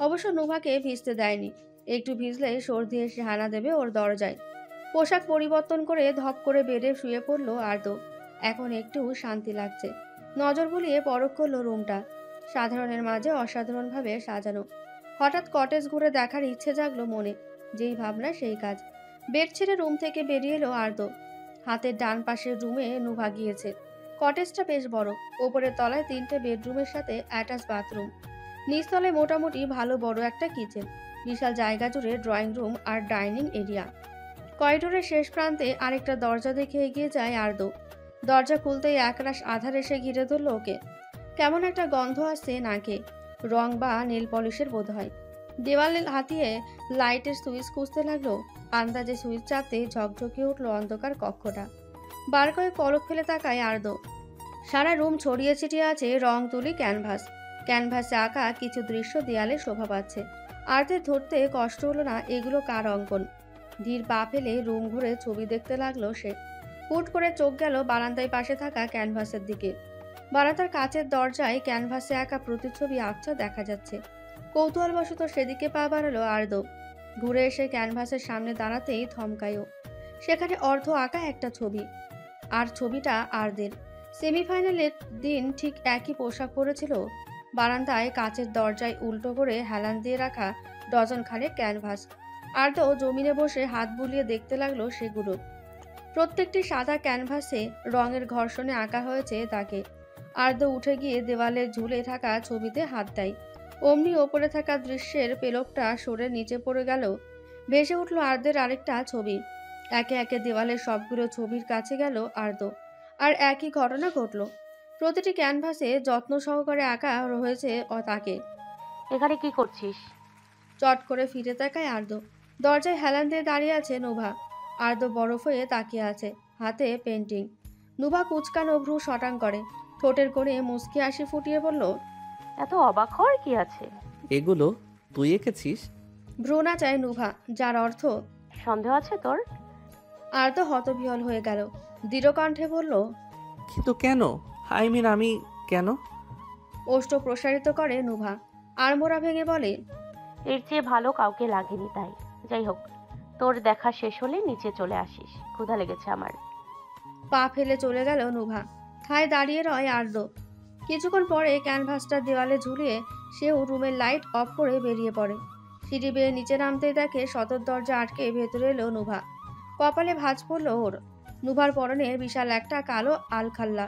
অবশ্য নুভাকে ভিজতে দেয়নি। একটু ভিজলে সর্দি এসে হানা দেবে ওর দরজায়। পোশাক পরিবর্তন করে ধপ করে বেডে শুয়ে পড়লো আর্দ্র। এখন একটু শান্তি লাগছে। নজর বুলিয়ে পরখ করলো রুমটা। সাধারণের মাঝে অসাধারণভাবে সাজানো। হঠাৎ কটেজ ঘুরে দেখার ইচ্ছে জাগলো মনে। যেই ভাবনা সেই কাজ। বেড ছেড়ে রুম থেকে বেরিয়ে এলো আর্দ্র। হাতের ডান পাশের রুমে নুভা গিয়েছে। কটেজটা বেশ বড়। ওপরের তলায় 3টে বেডরুমের সাথে অ্যাটাচ বাথরুম। নিচতলায় মোটামুটি ভালো বড় একটা কিচেন। বিশাল জায়গা জুড়ে ড্রয়িং রুম আর ডাইনিং এরিয়া। করিডোরের শেষ প্রান্তে আরেকটা দরজা দেখে এগিয়ে যায় আর্দ্র। দরজা খুলতেই একরাশ আধার এসে ঘিরে ধরল ওকে। কেমন একটা গন্ধ আসছে নাকে। রং বা নেল পলিশের বোধ হয়। দেওয়ালে হাতিয়ে লাইটের সুইচ খুঁজতে লাগলো। আন্দাজে সুইচ চাপতে ঝকঝকে উঠল অন্ধকার কক্ষটা। বার কয়েক পলক ফেলে তাকায় আর্দ্র। সারা রুম ছড়িয়ে ছিটিয়ে আছে রং তুলি ক্যানভাস। ক্যানভাসে আঁকা কিছু দৃশ্য দেয়ালে শোভা পাচ্ছে। আর্দ্রের ধরতে কষ্ট হলো না এগুলো কার অঙ্কন। ধীর পা ফেলে রুম ঘুরে ছবি দেখতে লাগলো সে। হুট করে চোখ গেল বারান্দায় পাশে থাকা ক্যানভাসের দিকে। বারান্দার কাচের দরজায় ক্যানভাসে আঁকা প্রতিচ্ছবি আবছা দেখা যাচ্ছে। কৌতূহলবশত সেদিকে পা বাড়ালো আর্দ্র। ঘুরে এসে ক্যানভাসের সামনে দাঁড়াতেই থমকায়ও। সেখানে অর্ধ আঁকা একটা ছবি। আর ছবিটা আর্দ্রের। সেমিফাইনালের দিন ঠিক একই পোশাক পরেছিল। বারান্দায় কাচের দরজায় উল্টো করে হেলান দিয়ে রাখা ডজন খানেক ক্যানভাস। আর্দ্র জমিনে বসে হাত বুলিয়ে দেখতে লাগলো সেগুলো। প্রত্যেকটি সাদা ক্যানভাসে রঙের ঘর্ষণে আঁকা হয়েছে তাকে। আর্দ্র উঠে গিয়ে দেওয়ালে ঝুলে থাকা ছবিতে হাত দেয়। অমনি ওপরে থাকা দৃশ্যের পেলকটা সরে নিচে পড়ে গেল। ভেসে উঠল আর্দ্রের আরেকটা ছবি। একে একে দেওয়ালের সবগুলো ছবির কাছে গেল আর্দ্র। আর একই ঘটনা ঘটল। প্রতিটি ক্যানভাসে যত্ন সহকারে আঁকা রয়েছে তাকে। এখানে কি করছিস? চট করে ফিরে তাকায় আর্দ্র। দরজায় হেলান দিয়ে দাঁড়িয়ে আছে নোভা। আর্দ্র বরফ হয়ে তাকিয়ে আছে, হাতে পেন্টিং। নোভা কুচকানো ভ্রু শটাং করে। ঠোঁটের কোণে মুচকি হাসি ফুটিয়ে বলল, এত অবাক হওয়ার কি আছে? এগুলো তুই এঁকেছিস? ভ্রু নাচায় নোভা, যার অর্থ সন্দেহ আছে তোর? আর্দ্র হতবিহল হয়ে গেল। দৃঢ় কণ্ঠে বলল, কিন্তু কেন? আমি কেন? ওষ্ঠ প্রসারিত করে নোভা। আড়মোড়া ভেঙে বলে, এর চেয়ে ভালো কাউকে লাগেনি তাই। যাই হোক, তোর দেখা শেষ হলে নিচে চলে আসিস, ক্ষুধা লেগেছে আমার। পা ফেলে চলে গেল নোভা। ঠায় দাঁড়িয়ে রয় আর্দ্র। কিছুক্ষণ পরে ক্যানভাসটা দেওয়ালে ঝুলিয়ে সেও রুমের লাইট অফ করে বেরিয়ে পড়ে। সিঁড়ি বেয়ে নিচে নামতেই দেখে সদর দরজা আটকে ভেতরে এলো নোভা। কপালে ভাঁজ পড়ল ওর। নোভার পরনে বিশাল একটা কালো আলখাল্লা।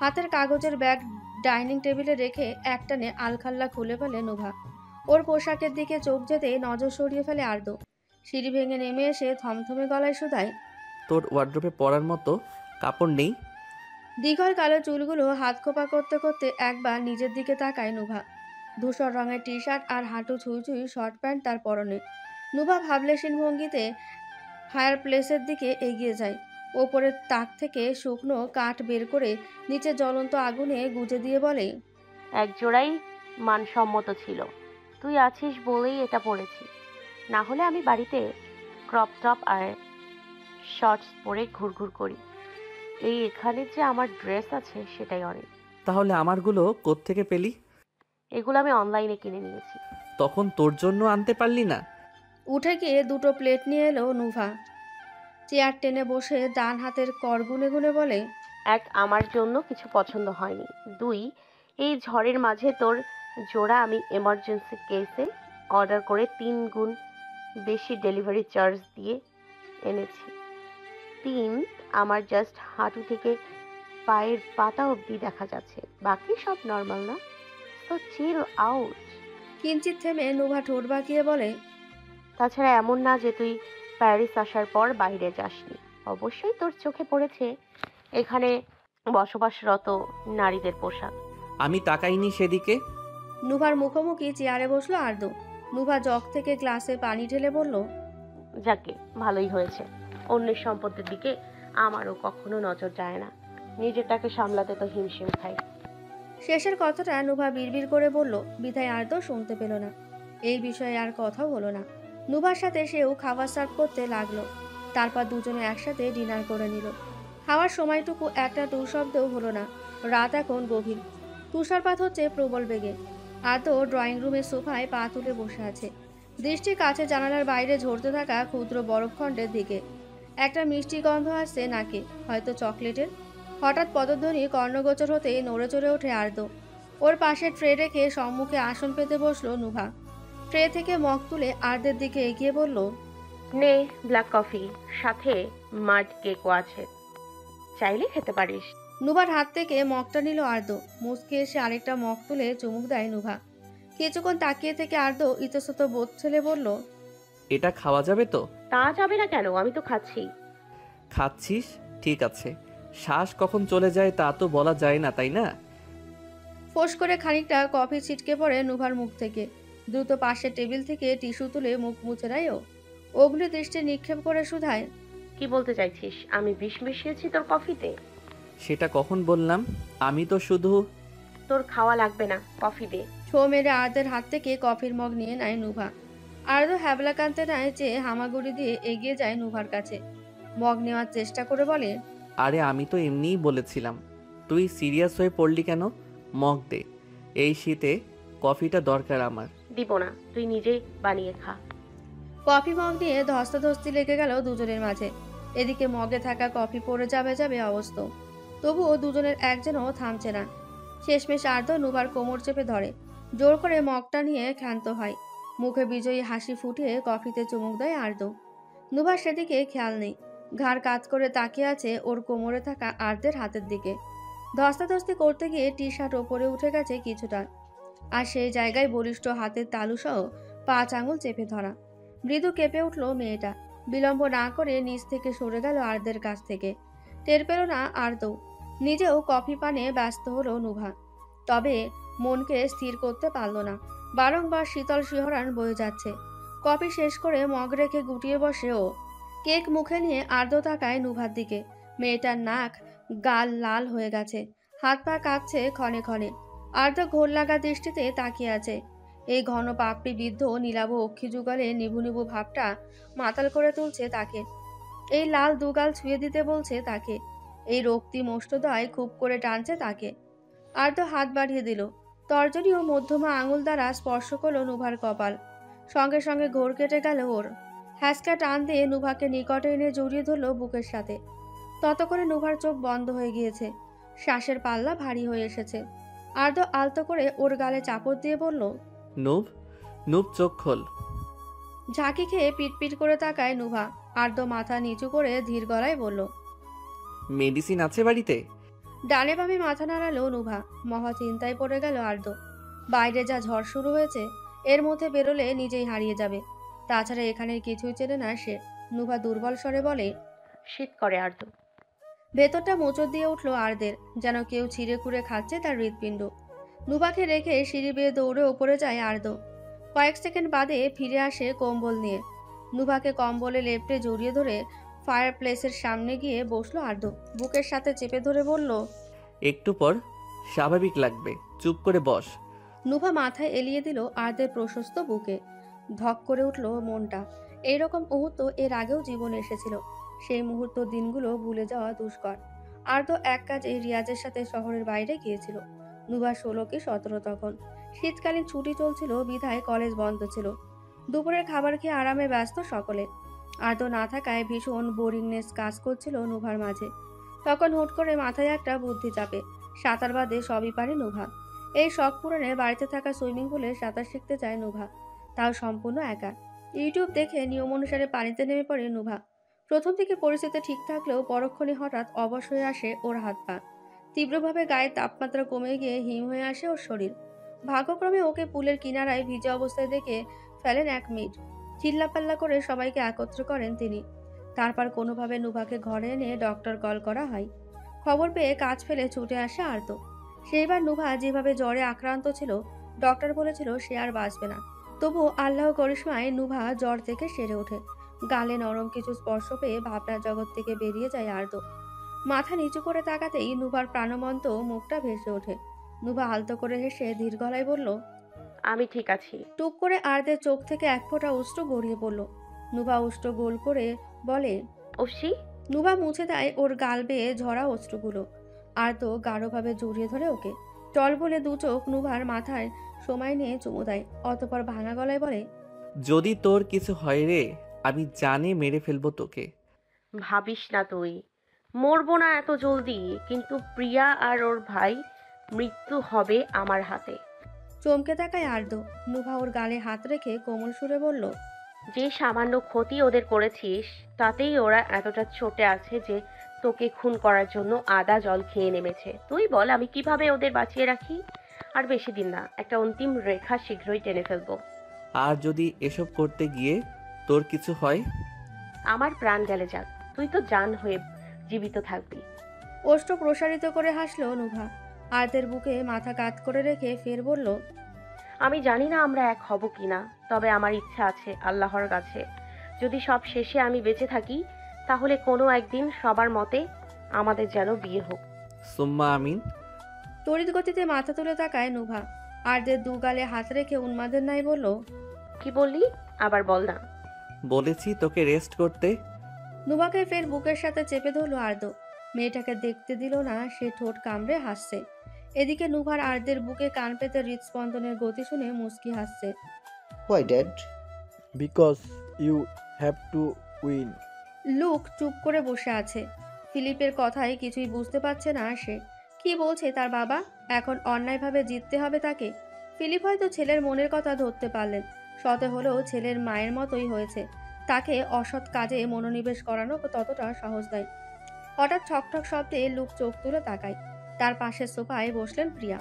হাতের কাগজের ব্যাগ ডাইনিং টেবিলে রেখে একটানে আলখাল্লা খুলে ফেলে নোভা। ওর পোশাকের দিকে চোখ যেতে নজর সরিয়ে ফেলে আর্দ্র। সিঁড়ি ভেঙে নেমে এসে থমথমে গলায় শুধায়, তোর ওয়ার্ড্রোবে পরার মতো কাপড় নেই? দীঘল কালো চুলগুলো হাত খোপা করতে করতে একবার নিজের দিকে তাকায় নুভা। ধূসর রঙের টি শার্ট আর হাঁটু ছুঁই ছুঁই শর্ট প্যান্ট তার পরনে। নুভা ভাবলেশীন ভঙ্গিতে ফায়ার প্লেসের দিকে এগিয়ে যায়। ওপরের তাক থেকে শুকনো কাঠ বের করে নিচে জ্বলন্ত আগুনে গুজে দিয়ে বলে, এক জোড়াই মানসম্মত ছিল, তুই আছিস বলেই এটা পরেছি। না হলে আমি বাড়িতে ক্রপ টপ আর শর্টস পরে ঘুরঘুর করি। এই এখানে যে আমার ড্রেস আছে সেটাই অনেক। তাহলে আমারগুলো কোত্থেকে পেলি? এগুলো আমি অনলাইনে কিনে নিয়েছি। তখন তোর জন্য আনতে পারলি না? উঠে গিয়ে দুটো প্লেট নিয়ে এলো নুভা। চেয়ার টেনে বসে ডান হাতের কর গুনে গুনে বলে, এক, আমার জন্য কিছু পছন্দ হয়নি। দুই, এই ঝড়ের মাঝে তোর জোড়া আমি এমার্জেন্সি কেসে অর্ডার করে 3 গুণ বেশি ডেলিভারি চার্জ দিয়ে এনেছি। তিন, আমার জাস্ট হাঁটু থেকে পায়ের পাতা অবধি দেখা যাচ্ছে, বাকি সব নর্মাল না? তো চিল আউট। কিঞ্চিত থেমে নুভা ঠোঁট বাঁকিয়ে বলে, তাছাড়া এমন না যে তুই প্যারিস আসার পর বাইরে যাসনি। অবশ্যই তোর চোখে পড়েছে এখানে বসবাসরত নারীদের পোশাক। আমি তাকাইনি সেদিকে। নুভার মুখোমুখি চেয়ারে বসলো আর্দ্র। নুভা জগ থেকে গ্লাসে পানি ঢেলে বলল, যাকে ভালোই হয়েছে। অন্যের সম্পদের দিকে আমারও কখনো নজর যায় না, নিজেরটাকে সামলাতে তো হিমশিম খাই। শেষের কথাটা নুভা বিড়বিড় করে বলল, বিধায় আর্দ্র শুনতে পেল না। এই বিষয়ে আর কথাও হলো না। নুভার সাথে সেও খাবার সার্ভ করতে লাগলো। তারপর দুজনে একসাথে ডিনার করে নিল। খাওয়ার সময়টুকু একটা টু শব্দও হলো না। রাত এখন গভীর। তুষারপাত হচ্ছে প্রবল বেগে। আদ্র ড্রয়িং রুমের সোফায় পা তুলে বসে আছে, দৃষ্টি কাছে জানালার বাইরে ঝরতে থাকা ক্ষুদ্র বরফখণ্ডের দিকে। একটা মিষ্টি গন্ধ আসছে নাকে, হয়তো চকলেটের। হঠাৎ পদধ্বনি কর্ণগোচর হতে নড়ে চড়ে ওঠে আর্দ্র। ওর পাশে ট্রে রেখে সম্মুখে আসন পেতে বসলো নুভা। ট্রে থেকে মগ তুলে আর্দ্রের দিকে এগিয়ে বলল, নে ব্ল্যাক কফি, সাথে মাড কেকও আছে, চাইলে খেতে পারিস। নুভার হাত থেকে মগটা নিল আর্দ্র। মুচকে এসে আরেকটা মগ তুলে চুমুক দেয় নুভা। কিছুক্ষণ তাকিয়ে থেকে আর্দ্র ইতস্তত বোধ ছেলে বলল, এটা খাওয়া যাবে তো? তা যাবে না কেন, আমি তো খাচ্ছি। খাচ্ছিস, ঠিক আছে। শ্বাস কখন চলে যায় তা তো বলা যায় না, তাই না? ফোঁস করে খানিকটা কফি ছিটকে পড়ে নুভার মুখ থেকে। দ্রুত পাশের টেবিল থেকে টিস্যু তুলে মুখ মুছে দেয় ও। অগ্নি দৃষ্টি নিক্ষেপ করে শুধায়, কি বলতে চাইছিস? আমি বিষ মিশিয়েছি তোর কফিতে? সেটা কখন বললাম? আমি তো শুধু... তোর খাওয়া লাগবে না, কফি দে। ছো মেরে আর্দের হাত থেকে কফির মগ নিয়ে নেয় নুভা। আর্দ্র হ্যাবলা কানতে নেয় যে হামাগুড়ি দিয়ে এগিয়ে যায় নুভার কাছে। মগ নেওয়ার চেষ্টা করে বলে, আরে আমি তো এমনিই বলেছিলাম। তুই সিরিয়াস হয়ে পড়লি কেন? মগ দে, এই শীতে কফিটা দরকার আমার। দিব না, তুই নিজেই বানিয়ে খা। কফি মগ নিয়ে ধস্তাধস্তি লেগে গেল দুজনের মাঝে। এদিকে মগে থাকা কফি পড়ে যাবে যাবে অবস্থা। তবুও দুজনের একজনও থামছে না। শেষমেশ আর্দ্র নুভার কোমর চেপে ধরে, জোর করে মগটা নিয়ে ক্ষান্ত হয়। মুখে বিজয়ী হাসি ফুটিয়ে কফিতে চুমুক দেয় আর্দ্র। নুভার সেদিকে খেয়াল নেই, ঘাড় কাত করে তাকিয়ে আছে ওর কোমরে থাকা আর্দ্রের হাতের দিকে। ধস্তাধস্তি করতে গিয়ে টি শার্ট ওপরে উঠে গেছে কিছুটা, আর সেই জায়গায় বলিষ্ঠ হাতের তালুসহ 5 আঙুল চেপে ধরা। মৃদু কেঁপে উঠল মেয়েটা। বিলম্ব না করে নিচ থেকে সরে গেল আর্দের কাছ থেকে। টের পেল না আর্দ্র। নিজেও কফি পানে ব্যস্ত হলো নুভা। তবে মনকে স্থির করতে পারল না। বারংবার শীতল শিহরণ বয়ে যাচ্ছে। কফি শেষ করে মগ রেখে গুটিয়ে বসে ও। কেক মুখে নিয়ে আর্দ্র তাকায় নুভার দিকে। মেয়েটার নাক গাল লাল হয়ে গেছে, হাত পা কাঁপছে ক্ষণে ক্ষণে। আর্দ্র ঘোর লাগা দৃষ্টিতে তাকিয়ে আছে। এই ঘন পাপড়ি বিদ্ধ নীলাভ অক্ষি যুগলে নিভু নিভু ভাবটা মাতাল করে তুলছে তাকে। এই লাল দুগাল ছুঁয়ে দিতে বলছে তাকে। এই রক্তিম ওষ্ঠদ্বয় খুব করে টানছে তাকে। আর্দ্র হাত বাড়িয়ে দিল, তর্জনী ও মধ্যমা আঙুল দ্বারা স্পর্শ করল নুভার কপাল। সঙ্গে সঙ্গে ঘোর কেটে গেল ওর। হ্যাঁচকা টান দিয়ে নুভাকে নিকটে এনে জড়িয়ে ধরল বুকের সাথে। ততক্ষণে নুভার চোখ বন্ধ হয়ে গিয়েছে, শ্বাসের পাল্লা ভারী হয়ে এসেছে। আর্দ্র আলতো করে ওর গালে চাপড় দিয়ে বলল, নুব, নুব চোখ খোল। ঝাঁকি খেয়ে পিটপিট করে তাকায় নুভা। আর্দ্র মাথা নিচু করে ধীর গলায় বলল, মেডিসিন আছে বাড়িতে? ডানে বামে মাথা নাড়ালো নুভা। মহা চিন্তায় পড়ে গেল আর্দ্র। বাইরে যা ঝড় শুরু হয়েছে, এর মধ্যে বেরোলে নিজেই হারিয়ে যাবে। তাছাড়া এখানের কিছুই চেনে না সে। নুভা দুর্বল স্বরে বলে, শীত করে আর্দ্র। ভেতরটা মোচড় দিয়ে উঠল আর্দের, যেন কেউ ছিঁড়ে খুঁড়ে খাচ্ছে তার হৃৎপিণ্ড। নুভাকে রেখে সিঁড়ি বেয়ে দৌড়ে ওপরে যায় আর্দ্র। কয়েক সেকেন্ড বাদে ফিরে আসে কম্বল নিয়ে। নুভাকে কম্বলে লেপ্টে জড়িয়ে ধরে ফায়ার প্লেসের সামনে গিয়ে বসলো আর্দ্র। বুকের সাথে চেপে ধরে বলল, একটু পর স্বাভাবিক লাগবে, চুপ করে বস। নুভা মাথায় এলিয়ে দিল আর্দের প্রশস্ত বুকে। ধক করে উঠল মনটা। এইরকম মুহূর্ত এর আগেও জীবনে এসেছিল। সেই মুহূর্ত দিনগুলো ভুলে যাওয়া দুষ্কর। আর্দ্র এক কাজে রিয়াজের সাথে শহরের বাইরে গিয়েছিল। নুভা 16 কি 17 তখন। শীতকালীন ছুটি চলছিল বিধায় কলেজ বন্ধ ছিল। দুপুরের খাবার খেয়ে আরামে ব্যস্ত সকলে। আর্দ্র না থাকায় ভীষণ বোরিংনেস কাজ করছিল নুভার মাঝে। তখন হুট করে মাথায় একটা বুদ্ধি চাপে। সাঁতার বাদে সবই পারে নুভা। এই শখ পূরণে বাড়িতে থাকা সুইমিং পুলে সাঁতার শিখতে চায় নুভা, তাও সম্পূর্ণ একা। ইউটিউব দেখে নিয়ম অনুসারে পানিতে নেমে পড়ে নুভা। প্রথম দিকে পরিস্থিতি ঠিক থাকলেও পরক্ষণে হঠাৎ অবশ হয়ে আসে ওর হাত পা। তীব্রভাবে গায়ের তাপমাত্রা কমে গিয়ে হিম হয়ে আসে ওর শরীর। ভাগ্যক্রমে ওকে পুলের কিনারায় ভিজে অবস্থায় দেখে ফেলেন 1 মিনিট। চিল্লাপাল্লা করে সবাইকে একত্র করেন তিনি। তারপর কোনোভাবে নুভাকে ঘরে এনে ডক্টর কল করা হয়। খবর পেয়ে কাজ ফেলে ছুটে আসে আর্দ্র। সেইবার নুভা যেভাবে জ্বরে আক্রান্ত ছিল, ডক্টর বলেছিল সে আর বাঁচবে না। তবু আল্লাহ করিশ্মায় নুভা জ্বর থেকে সেরে ওঠে। গালে নরম কিছু স্পর্শ পেয়ে ভাবনার জগৎ থেকে বেরিয়ে যায় আর্দ্র। মাথা নিচু করে তাকাতেই নুভার প্রাণবন্ত মুখটা ভেসে ওঠে। নুভা আলতো করে হেসে ধীর গলায় বলল, আমি ঠিক আছি। টুক করে আর্দের চোখ থেকে এক ফোঁটা অশ্রু গড়িয়ে পড়ল। নুভা অশ্রু গোল করে বলে, অবশি। নুভা মুছে দেয় ওর গাল বেয়ে ঝরা অশ্রুগুলো। আর্দ্র গাঢ়ভাবে জড়িয়ে ধরে ওকে। টল বলে দু চোখ নুভার মাথায় সময় নিয়ে চুমু দেয়, অতপর ভাঙা গলায় বলে, যদি তোর কিছু হয় রে, আমি জানে মেরে ফেলবো তোকে। ভাবিস না তুই, মরবো না এত জলদি, কিন্তু প্রিয়া আর ওর ভাই মৃত্যু হবে আমার হাতে। চমকে তাকায় আর্দ্র। নুভা ওর গালে হাত রেখে কোমল সুরে বলল, যে সামান্য ক্ষতি ওদের করেছিস তাতেই ওরা এতটা চটে আছে যে তোকে খুন করার জন্য আদা জল খেয়ে নেমেছে। তুই বল আমি কিভাবে ওদের বাঁচিয়ে রাখি? আর বেশি দিন না, একটা অন্তিম রেখা শীঘ্রই টেনে ফেলবো। আর যদি এসব করতে গিয়ে তোর কিছু হয়? আমার প্রাণ গেলে যাক, তুই তো জান হয়ে জীবিত থাকবি। ওষ্ঠ প্রসারিত করে হাসল নুভা। আর্তের বুকে মাথা কাত করে রেখে ফের বলল, আমি জানি না আমরা এক হব কিনা, তবে আমার ইচ্ছা আছে আল্লাহর কাছে, যদি সব শেষে আমি বেঁচে থাকি তাহলে কোনো একদিন সবার মতে আমাদের যেন বিয়ে হোক। সুম্মা আমিন। তড়িৎ গতিতে মাথা তুলে তাকায় নুভা। আর্দের দু গালে হাত রেখে উন্মাদের নাই বলল, কি বললি? আবার বল না। বলেছি তোকে রেস্ট করতে। নুভাকে ফের বুকের সাথে চেপে ধরল আর্দ্র। মেয়েটাকে দেখতে দিল না, সে ঠোঁট কামড়ে হাসছে। এদিকে নুভার আর্দের বুকে কান পেতে হৃদস্পন্দনের গতি শুনে মুচকি হাসছে। Why, Dad? Because you have to win. Look চুপ করে বসে আছে। ফিলিপের কথায় কিছুই বুঝতে পারছে না সে। কি বলছে তার বাবা? এখন অন্যায়ভাবে জিততে হবে তাকে। ফিলিপ হয়তো ছেলের মনের কথা ধরতে পারলেন। শত হলেও ছেলের মায়ের মতোই হয়েছে। তাকে অসৎ কাজে মনোনিবেশ করানো ততটা সহজ নয়। হঠাৎ ঠকঠক শব্দে লুক চোখ তুলে তাকায়। তার পাশের সোফায় বসলেন প্রিয়া।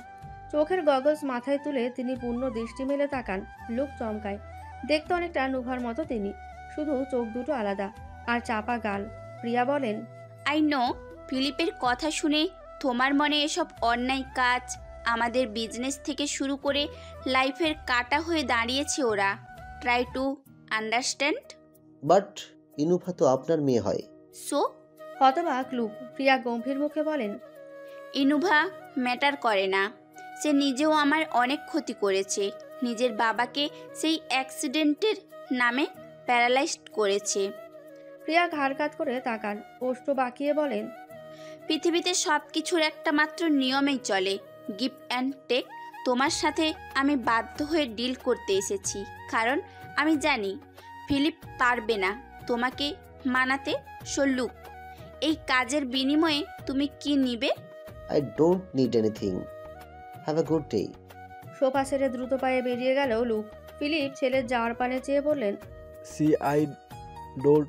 চোখের গগলস মাথায় তুলে তিনি পূর্ণ দৃষ্টি মেলে তাকান। লুক চমকায়। দেখতে অনেকটা নুভার মতো তিনি, শুধু চোখ দুটো আলাদা আর চাপা গাল। প্রিয়া বলেন, আই নো, ফিলিপের কথা শুনে তোমার মনে এসব অন্যায় কাজ, আমাদের বিজনেস থেকে শুরু করে লাইফের কাটা হয়ে দাঁড়িয়েছে ওরা। Try to understand. বাট ইনুফা তো আপনার মেয়ে হয়। সো হতবাক লুক। প্রিয়া গম্ভীর মুখে বলেন, ইনুভা ম্যাটার করে না। সে নিজেও আমার অনেক ক্ষতি করেছে। নিজের বাবাকে সেই অ্যাক্সিডেন্টের নামে প্যারালাইজড করেছে। প্রিয়া ঘাড় কাত করে তাকান, ওষ্ঠ বাঁকিয়ে বলেন, পৃথিবীতে সব কিছুর একটা মাত্র নিয়মেই চলে, গিভ অ্যান্ড টেক। তোমার সাথে আমি বাধ্য হয়ে ডিল করতে এসেছি, কারণ আমি জানি ফিলিপ পারবে না তোমাকে মানাতে। সল্লুক, এই কাজের বিনিময়ে তুমি কি নিবে? I don't need anything. Have a good day. Sofa ছেড়ে দ্রুত পায়ে বেরিয়ে গেল লুক। ফিলিপ ছেলের যাওয়ার পানে চেয়ে বললেন, See, I told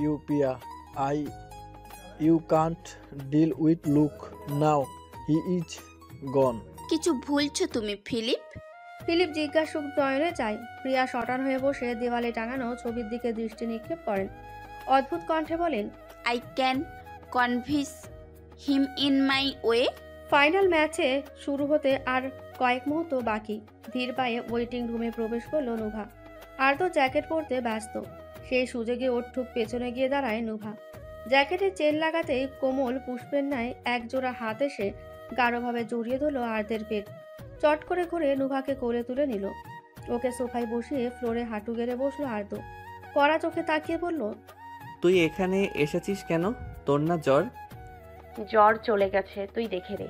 you, Pia. You can't deal with Luke now. He is gone. কিছু ভুলছো তুমি ফিলিপ। ফিলিপ জিজ্ঞাসুক নয়নে চায়। প্রিয়া শটান হয়ে বসে দেওয়ালে টাঙানো ছবির দিকে দৃষ্টি নিক্ষেপ করেন। অদ্ভুত কণ্ঠে বলেন, I can convince him in my way. Final ম্যাচে শুরু হতে আর কয়েক মুহূর্ত বাকি। ধীর পায়ে ওয়েটিং রুমে প্রবেশ করল নুভা। আর তো জ্যাকেট পরতে ব্যস্ত। সেই সুযোগে ওর ঠুক পেছনে গিয়ে দাঁড়ায় নুভা। জ্যাকেটে চেন লাগাতেই কোমল পুষ্পের ন্যায় একজোড়া হাত এসে গাঢ়ভাবে জড়িয়ে ধরল আর্দের পেট। চট করে ঘুরে নুভাকে কোলে তুলে নিল। ওকে সোফায় বসিয়ে ফ্লোরে হাঁটু গেড়ে বসলো আর্দ। কড়া চোখে তাকিয়ে বলল, তুই এখানে এসেছিস কেন? তোর না জ্বর? জ্বর চলে গেছে, তুই দেখে নে।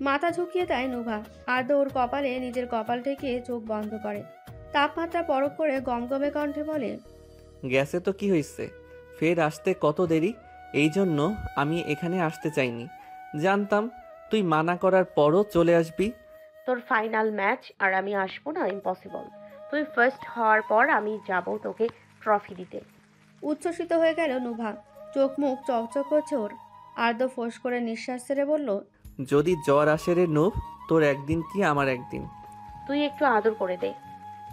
মাথা ঝুঁকিয়ে দেয় নুভা। আর্দ ওর কপালে নিজের কপাল ঠেকিয়ে চোখ বন্ধ করে। তাপমাত্রা পরখ করে গমগমে কণ্ঠে বলে, গ্যাসে তো কি হয়েছে? ফের আসতে কত দেরি? এই জন্য আমি এখানে আসতে চাইনি। জানতাম তুই মানা করার পরও চলে আসবি। তোর ফাইনাল ম্যাচ আর আমি আসবো না, ইম্পসিবল। তুই ফার্স্ট হওয়ার পর আমি যাব তোকে ট্রফি দিতে। উচ্ছ্বসিত হয়ে গেল নুভা। চোখ মুখ চকচক করছে ওর। আর্দ ফোঁস করে নিঃশ্বাস ছেড়ে বলল, যদি জ্বর আসে রে নূপ, তোর একদিন কি আমার একদিন। তুই একটু আদর করে দে,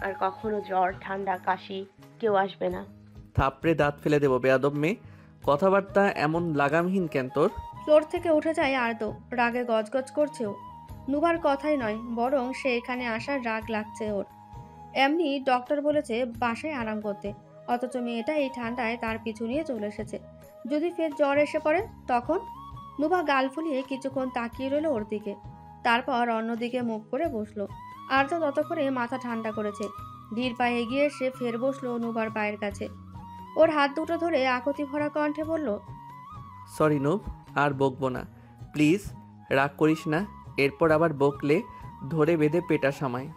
আর কখনো জ্বর ঠান্ডা কাশি কেউ আসবে না। থাপড়ে দাঁত ফেলে দেবো বেয়াদব মেয়ে। কথাবার্তা এমন লাগামহীন কেন তোর? ফ্লোর থেকে উঠে যায় আর্দ। রাগে গজগজ করছেও। নুভার কথাই নয়, বরং সে এখানে আসার রাগ লাগছে ওর। এমনি ডক্টর বলেছে বাসায় আরাম করতে, অথচ মেয়েটা এই ঠান্ডায় তার পিছু নিয়ে চলে এসেছে। যদি ফের জ্বর এসে পড়ে তখন? নুভা গাল ফুলিয়ে কিছুক্ষণ তাকিয়ে রইল ওর দিকে, তারপর অন্যদিকে মুখ করে বসলো। আর্দ ততক্ষণে মাথা ঠান্ডা করেছে। ধীর পায়ে এগিয়ে এসে ফের বসলো নুভার পায়ের কাছে। ওর হাত দুটো ধরে আকুতি ভরা কণ্ঠে বলল, সরি নূপ, আর বকবো না। প্লিজ রাগ করিস না। এরপর আবার বকলে ধরে বেঁধে পেটা সামায়।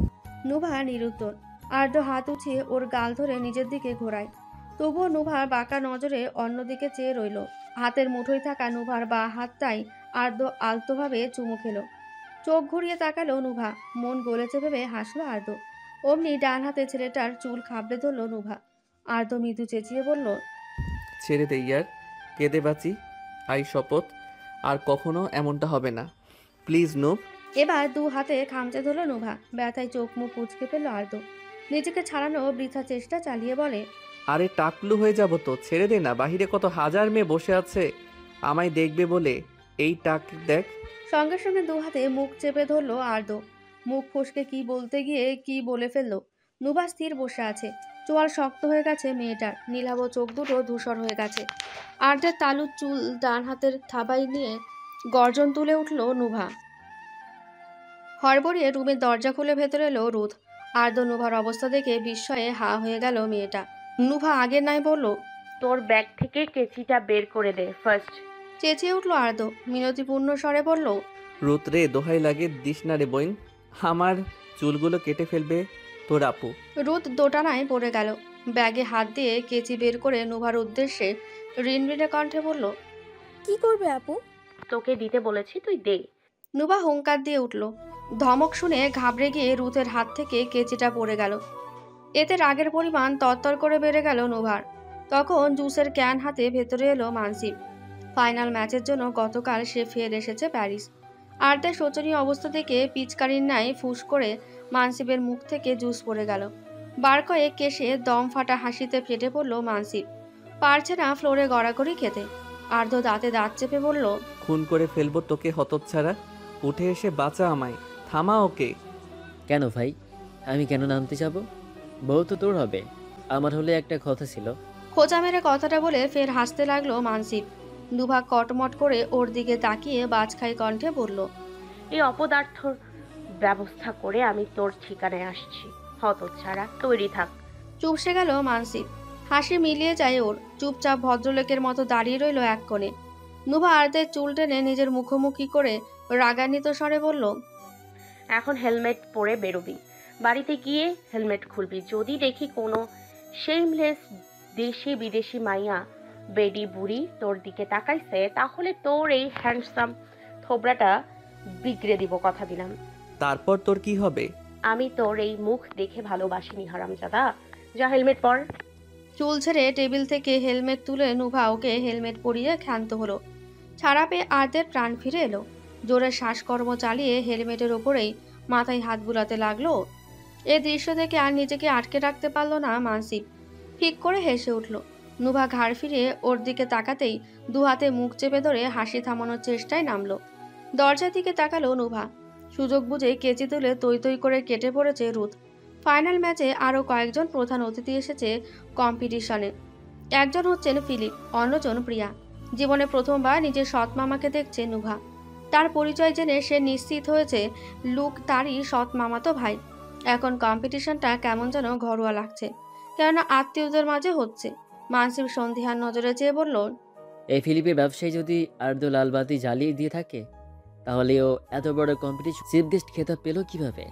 নুভা নিরুত্তর। আর্দ্র হাত উঠিয়ে ওর গাল ধরে নিজের দিকে ঘোরায়। তবুও নুভার বাঁকা নজরে অন্যদিকে চেয়ে রইল। হাতের মুঠোয় থাকা নুভার বা হাতটাই আর্দ্র আলতোভাবে চুমু খেলো। চোখ ঘুরিয়ে তাকালো নুভা। মন গলেছে ভেবে হাসলো আর্দ্র। অমনি ডান হাতে ছেলেটার চুল খাবড়ে ধরল নুভা। আর্দ্র মৃদু চেঁচিয়ে বলল, ছেড়ে দে ইয়ার, কেঁদে বাঁচি। আই শপথ, আর কখনো এমনটা হবে না। প্লিজ নূপ। এবার দু হাতে খামচে ধরল নুভা। ব্যথায় চোখ মুখ কুঁচকে ফেলল আর্দ্র। নিজেকে ছাড়ানো বৃথা চেষ্টা চালিয়ে বলে, আরে টাকলু হয়ে যাব তো, ছেড়ে দে না। বাহিরে কত হাজার মেয়ে বসে আছে আমায় দেখবে বলে। এই টাক দেখ। সঙ্গে সঙ্গে দু হাতে মুখ চেপে ধরল আর্দ্র। মুখ ফসকে কি বলতে গিয়ে কি বলে ফেলল। নুভা স্থির বসে আছে। চোয়াল শক্ত হয়ে গেছে মেয়েটার। নীলাভ চোখ দুটো ধূসর হয়ে গেছে। আর্দ্রের তালুর চুল ডান হাতের থাবায় নিয়ে গর্জন তুলে উঠল নুভা। হড়বড়িয়ে রুমের দরজা খুলে ভেতরে এলো রুথ। আর্দ্র নুভার অবস্থা দেখে বিস্ময়ে হা হয়ে গেল মেয়েটা। নুভা আগের নাই বলল, তোর ব্যাগ থেকে কেচিটা বের করে দে ফার্স্ট। চেঁচিয়ে উঠল আর্দ্র। মিনতিপূর্ণ স্বরে বলল, রুত রে, দোহাই লাগে, দিস না রে বইন। আমার চুলগুলো কেটে ফেলবে তোর আপু। রুথ দোটানায় পড়ে গেল। ব্যাগে হাত দিয়ে কেচি বের করে নুভার উদ্দেশ্যে রিনরিনে কণ্ঠে বলল, কি করবে আপু? তোকে দিতে বলেছি, তুই দে। নুভা হুঙ্কার দিয়ে উঠল। ধমক শুনে ঘাবড়ে গিয়ে রুথের হাত থেকে কেচিটা পড়ে গেল। এতে রাগের পরিমাণ তরতর করে বেড়ে গেল নুভার। তখন জুসের ক্যান হাতে ভেতরে এলো মানসিব। ফাইনাল ম্যাচের জন্য গতকাল সে ফের এসেছে প্যারিস। আর্দের শোচনীয় অবস্থা থেকে পিচকারির ন্যায় ফুস করে মানসিবের মুখ থেকে জুস পড়ে গেল। বার কয়েক কেশে দম ফাটা হাসিতে ফেটে পড়ল মানসিব। পারছে না ফ্লোরে গড়াগড়ি খেতে। আর্দ্র দাঁতে দাঁত চেপে বলল, খুন করে ফেলবো তোকে হতচ্ছাড়া। উঠে এসে বাঁচা আমায়, থামা ওকে। কেন ভাই, আমি কেন নামতে যাব? বউ তো তোর হবে, আমার হলে একটা কথা ছিল। খোঁচা মেরে কথাটা বলে ফের হাসতে লাগলো মানসিব। নুভা কটমট করে ওর দিকে তাকিয়ে বাজখাই কণ্ঠে বলল, এই অপদার্থর ব্যবস্থা করে আমি তোর ঠিকানায় আসছি। হতচ্ছাড়া, তৈরি থাক। চুপসে গেল মানসিব। হাসি মিলিয়ে যায় ওর। চুপচাপ ভদ্রলোকের মতো দাঁড়িয়ে রইল এক কোণে। নুভা আর্দের চুল টেনে নিজের মুখোমুখি করে রাগান্বিত স্বরে বলল, এখন হেলমেট পরে বেরোবি। বাড়িতে গিয়ে হেলমেট খুলবি। যদি দেখি কোনো শেমলেস দেশি বিদেশি মাইয়া বেডি বুড়ি তোর দিকে তাকাইছে, তাহলে তোর এই হ্যান্ডসাম থোবড়াটা বিগড়ে দিব, কথা দিলাম। তারপর তোর কি হবে? আমি তোর এই মুখ দেখে ভালোবাসিনি হারামজাদা। যা হেলমেট পর। চুল ছেড়ে টেবিল থেকে হেলমেট তুলে নুভা ওকে হেলমেট পরিয়ে ক্ষান্ত হলো। ছাড়া পেয়ে আর্দের প্রাণ ফিরে এলো। জোরে শ্বাসকর্ম চালিয়ে হেলমেটের ওপরেই মাথায় হাত বুলাতে লাগলো। এ দৃশ্য দেখে আর নিজেকে আটকে রাখতে পারল না মানসিব। ফিক করে হেসে উঠল। নুভা ঘাড় ফিরিয়ে ওর দিকে তাকাতেই দু হাতে মুখ চেপে ধরে হাসি থামানোর চেষ্টায় নামলো। দরজার দিকে তাকালো নুভা। সুযোগ বুঝে কেচি তুলে তৈ তৈ করে কেটে পড়েছে রুথ। ফাইনাল ম্যাচে আরও কয়েকজন প্রধান অতিথি এসেছে কম্পিটিশনে। একজন হচ্ছেন ফিলিপ, অন্যজন প্রিয়া। জীবনে প্রথমবার নিজের সৎ মামাকে দেখছে নুভা। তার পরিচয় জেনে সে নিশ্চিত হয়েছে লুক তারই সৎ মামাতো ভাই। এখন কম্পিটিশনটা কেমন যেন ঘরোয়া লাগছে, কেননা আত্মীয়দের মাঝে হচ্ছে। মানসিব সন্ধিহান নজরে চেয়ে বলল, এই ফিলিপের ব্যবসায়ী যদি আর্দ্র লালবাতি জ্বালিয়ে দিয়ে থাকে, তাহলে ও এত বড় কম্পিটিশন চিফ গেস্ট খেতাব পেল কিভাবে?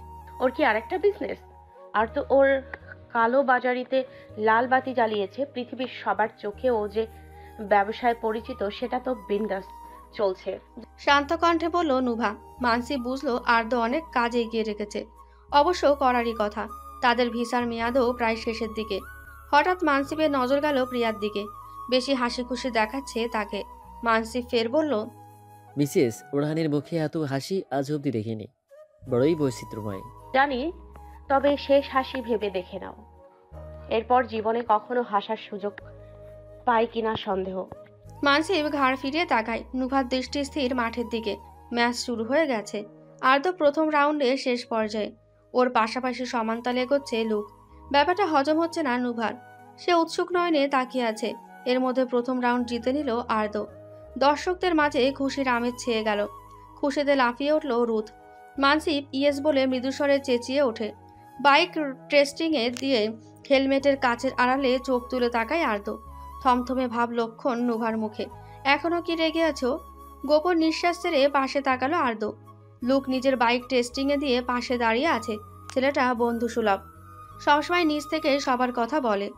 ওর কি আরেকটা বিজনেস? আর তো ওর কালো বাজারিতে লাল বাতি জ্বালিয়েছে। পৃথিবীর সবার চোখে ও যে ব্যবসায় পরিচিত, সেটা তো বিন্দাস চলছে। শান্ত কণ্ঠে বলল নুভা। মানসিব বুঝলো আর্দ্র অনেক কাজে এগিয়ে রেখেছে। অবশ্য করারই কথা। তাদের ভিসার মেয়াদও প্রায় শেষের দিকে। হঠাৎ মানসিবের নজর গেল প্রিয়ার দিকে। বেশি হাসি খুশি দেখাচ্ছে তাকে। মানসিব ফের বলল, মিসেস ওরহানের মুখে এত হাসি আজ অব্দি দেখিনি, বড়ই বৈচিত্র্যময়। জানি, তবে শেষ হাসি ভেবে দেখে নাও। এরপর জীবনে কখনো হাসার সুযোগ পাই কিনা সন্দেহ। মানসিব ঘাড় ফিরিয়ে তাকায়। নুভার দৃষ্টি স্থির মাঠের দিকে। ম্যাচ শুরু হয়ে গেছে। আর্দ্র প্রথম রাউন্ডে শেষ পর্যায়ে। ওর পাশাপাশি সমানতালে এগোচ্ছে লুক। ব্যাপারটা হজম হচ্ছে না নুভার। সে উৎসুক নয়নে তাকিয়ে আছে। এর মধ্যে প্রথম রাউন্ড জিতে নিল আর্দ্র। দর্শকদের মাঝে খুশির আমেজ ছেয়ে গেল। খুশিতে লাফিয়ে উঠল রুথ। মানসিব ইয়েস বলে মৃদুস্বরে চেঁচিয়ে ওঠে। বাইক টেস্টিংয়ে দিয়ে হেলমেটের কাচের আড়ালে চোখ তুলে তাকায় আর্দ্র। থমথমে ভাব লক্ষণ নুভার মুখে। এখনো কি রেগে আছো? গোপন নিঃশ্বাস ছেড়ে পাশে তাকালো আর্দ্র। লুক নিজের বাইক টেস্টিংয়ে দিয়ে পাশে দাঁড়িয়ে আছে। ছেলেটা বন্ধুসুলভ, সবসময় নিজ থেকে সবার কথা বলে।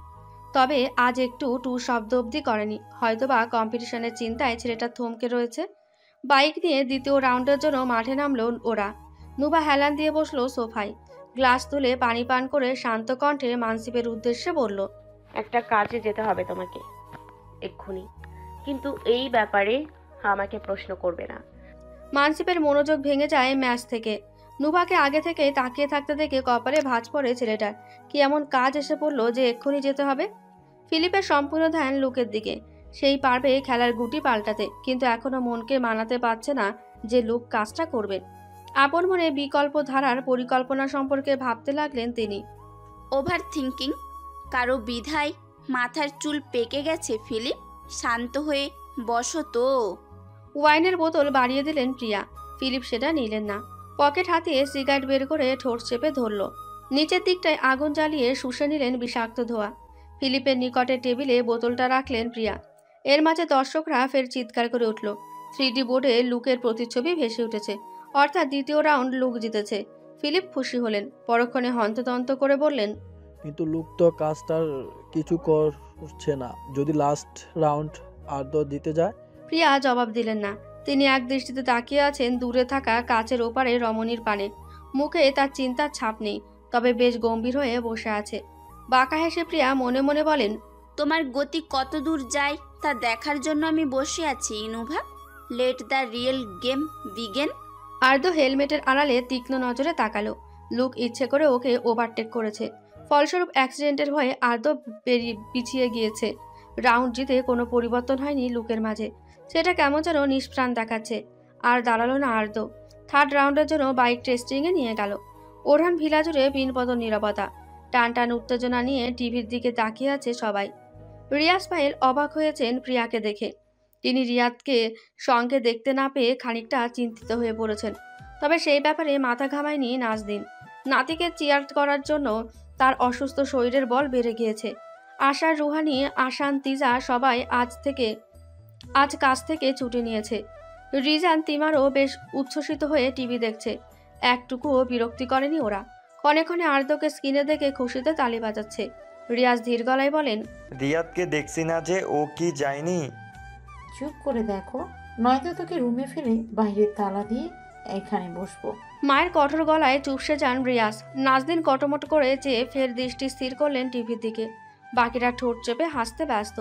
তবে আজ একটু টু শব্দ অবধি করেনি, হয়তোবা কম্পিটিশনের চিন্তায় ছেলেটা থমকে রয়েছে। বাইক নিয়ে দ্বিতীয় রাউন্ডের জন্য মাঠে নামলো ওরা। নুভা হেলান দিয়ে বসলো সোফায়, গ্লাস তুলে পানি পান করে শান্ত কণ্ঠে মানসিপের উদ্দেশ্যে বলল, একটা কাজে যেতে হবে তোমাকে এক্ষুনি, কিন্তু এই ব্যাপারে আমাকে প্রশ্ন করবে না। মানসিপের মনোযোগ ভেঙে যায় ম্যাচ থেকে। নুভাকে আগে থেকে তাকিয়ে থাকতে দেখে কপালে ভাঁজ পড়ে ছেলেটার। কি এমন কাজ এসে পড়লো যে এক্ষুনি যেতে হবে? ফিলিপের সম্পূর্ণ ধ্যান লুকের দিকে। সেই পারবে খেলার গুটি পাল্টাতে, কিন্তু এখনো মনকে মানাতে পারছে না যে লুক কাজটা করবে। আপন মনে বিকল্প ধারার পরিকল্পনা সম্পর্কে ভাবতে লাগলেন তিনি। ওভার থিঙ্কিং কারো বিধায় মাথার চুল পেকে গেছে ফিলিপ, শান্ত হয়ে বসো তো। ওয়াইনের বোতল বাড়িয়ে দিলেন প্রিয়া। ফিলিপ সেটা নিলেন না। পকেট হাতিয়ে সিগারেট বের করে ঠোঁট চেপে ধরল। নিচের দিকটায় আগুন জ্বালিয়ে শুষে নিলেন বিষাক্ত ধোঁয়া। ফিলিপের নিকটে টেবিলে বোতলটা রাখলেন প্রিয়া। এর মাঝে দর্শকরা ফের চিৎকার করে উঠল। 3D বোর্ডে লুকের প্রতিচ্ছবি ভেসে উঠেছে, অর্থাৎ দ্বিতীয় রাউন্ড লুক জিতেছে। ফিলিপ খুশি হলেন, পরক্ষণে হন্তদন্ত করে বললেন, কিন্তু লুক তো কাজটার কিছু করছে না। যদি লাস্ট রাউন্ড আর্দ্র দিতে যায়? প্রিয়া জবাব দিলেন না। তিনি এক দৃষ্টিতে তাকিয়ে আছেন দূরে থাকা কাচের ওপারে রমণীর পানে। মুখে তার চিন্তার ছাপ নেই, তবে বেশ গম্ভীর হয়ে বসে আছে। বাঁকা হেসে প্রিয়া মনে মনে বলেন, তোমার গতি কত দূর যায় তা দেখার জন্য আমি বসে আছি Nuva. Let the real game begin. আর্দ্র হেলমেটের আড়ালে তীক্ষ্ণ নজরে তাকালো। লুক ইচ্ছে করে ওকে ওভারটেক করেছে। ফলস্বরূপ অ্যাক্সিডেন্টের ভয়ে আর্দ্র পিছিয়ে গিয়েছে। রাউন্ড জিতে কোনো পরিবর্তন হয়নি লুকের মাঝে। সেটা কেমন যেন নিষ্প্রাণ দেখাচ্ছে। আর দাঁড়ালো না আর্দ্র। থার্ড রাউন্ডের জন্য বাইক টেস্টিংয়ে নিয়ে গেল। ওরহান ভিলা জুড়ে পিনপতন নীরবতা। টান টান উত্তেজনা নিয়ে টিভির দিকে তাকিয়ে আছে সবাই। রিয়াজ পায়েল অবাক হয়েছেন প্রিয়াকে দেখে। তিনি রিয়াদকে সঙ্গে দেখতে না পেয়ে খানিকটা চিন্তিত হয়ে পড়েছেন। তবে সেই ব্যাপারে মাথা ঘামায়নি নাজদিন। নাতিকে চিয়ার করার জন্য তার অসুস্থ শরীরের বল বেড়ে গিয়েছে। আশার, রুহানি, আসান, তিজা সবাই আজ কাজ থেকে ছুটি নিয়েছে। রিজান, তিমারও বেশ উচ্ছ্বসিত হয়ে টিভি দেখছে। একটুকুও বিরক্তি করেনি ওরা। ক্ষণে ক্ষণে আর্দ্রকে স্ক্রিনে দেখে খুশিতে তালি বাজাচ্ছে। রিয়াজ ধীর গলায় বলেন, রিয়াদকে দেখছি না যে, ও কি যায়নি? চুপ করে দেখো, নয়তো তোকে রুমে ফেলে বাইরে তালা দিয়ে এখানে বসবো। মায়ের কঠোর গলায় চুপসে যান রিয়াজ। নাজদিন কটমট করে চেয়ে ফের দৃষ্টি স্থির করলেন টিভির দিকে। বাকিরা ঠোঁট চেপে হাসতে ব্যস্ত।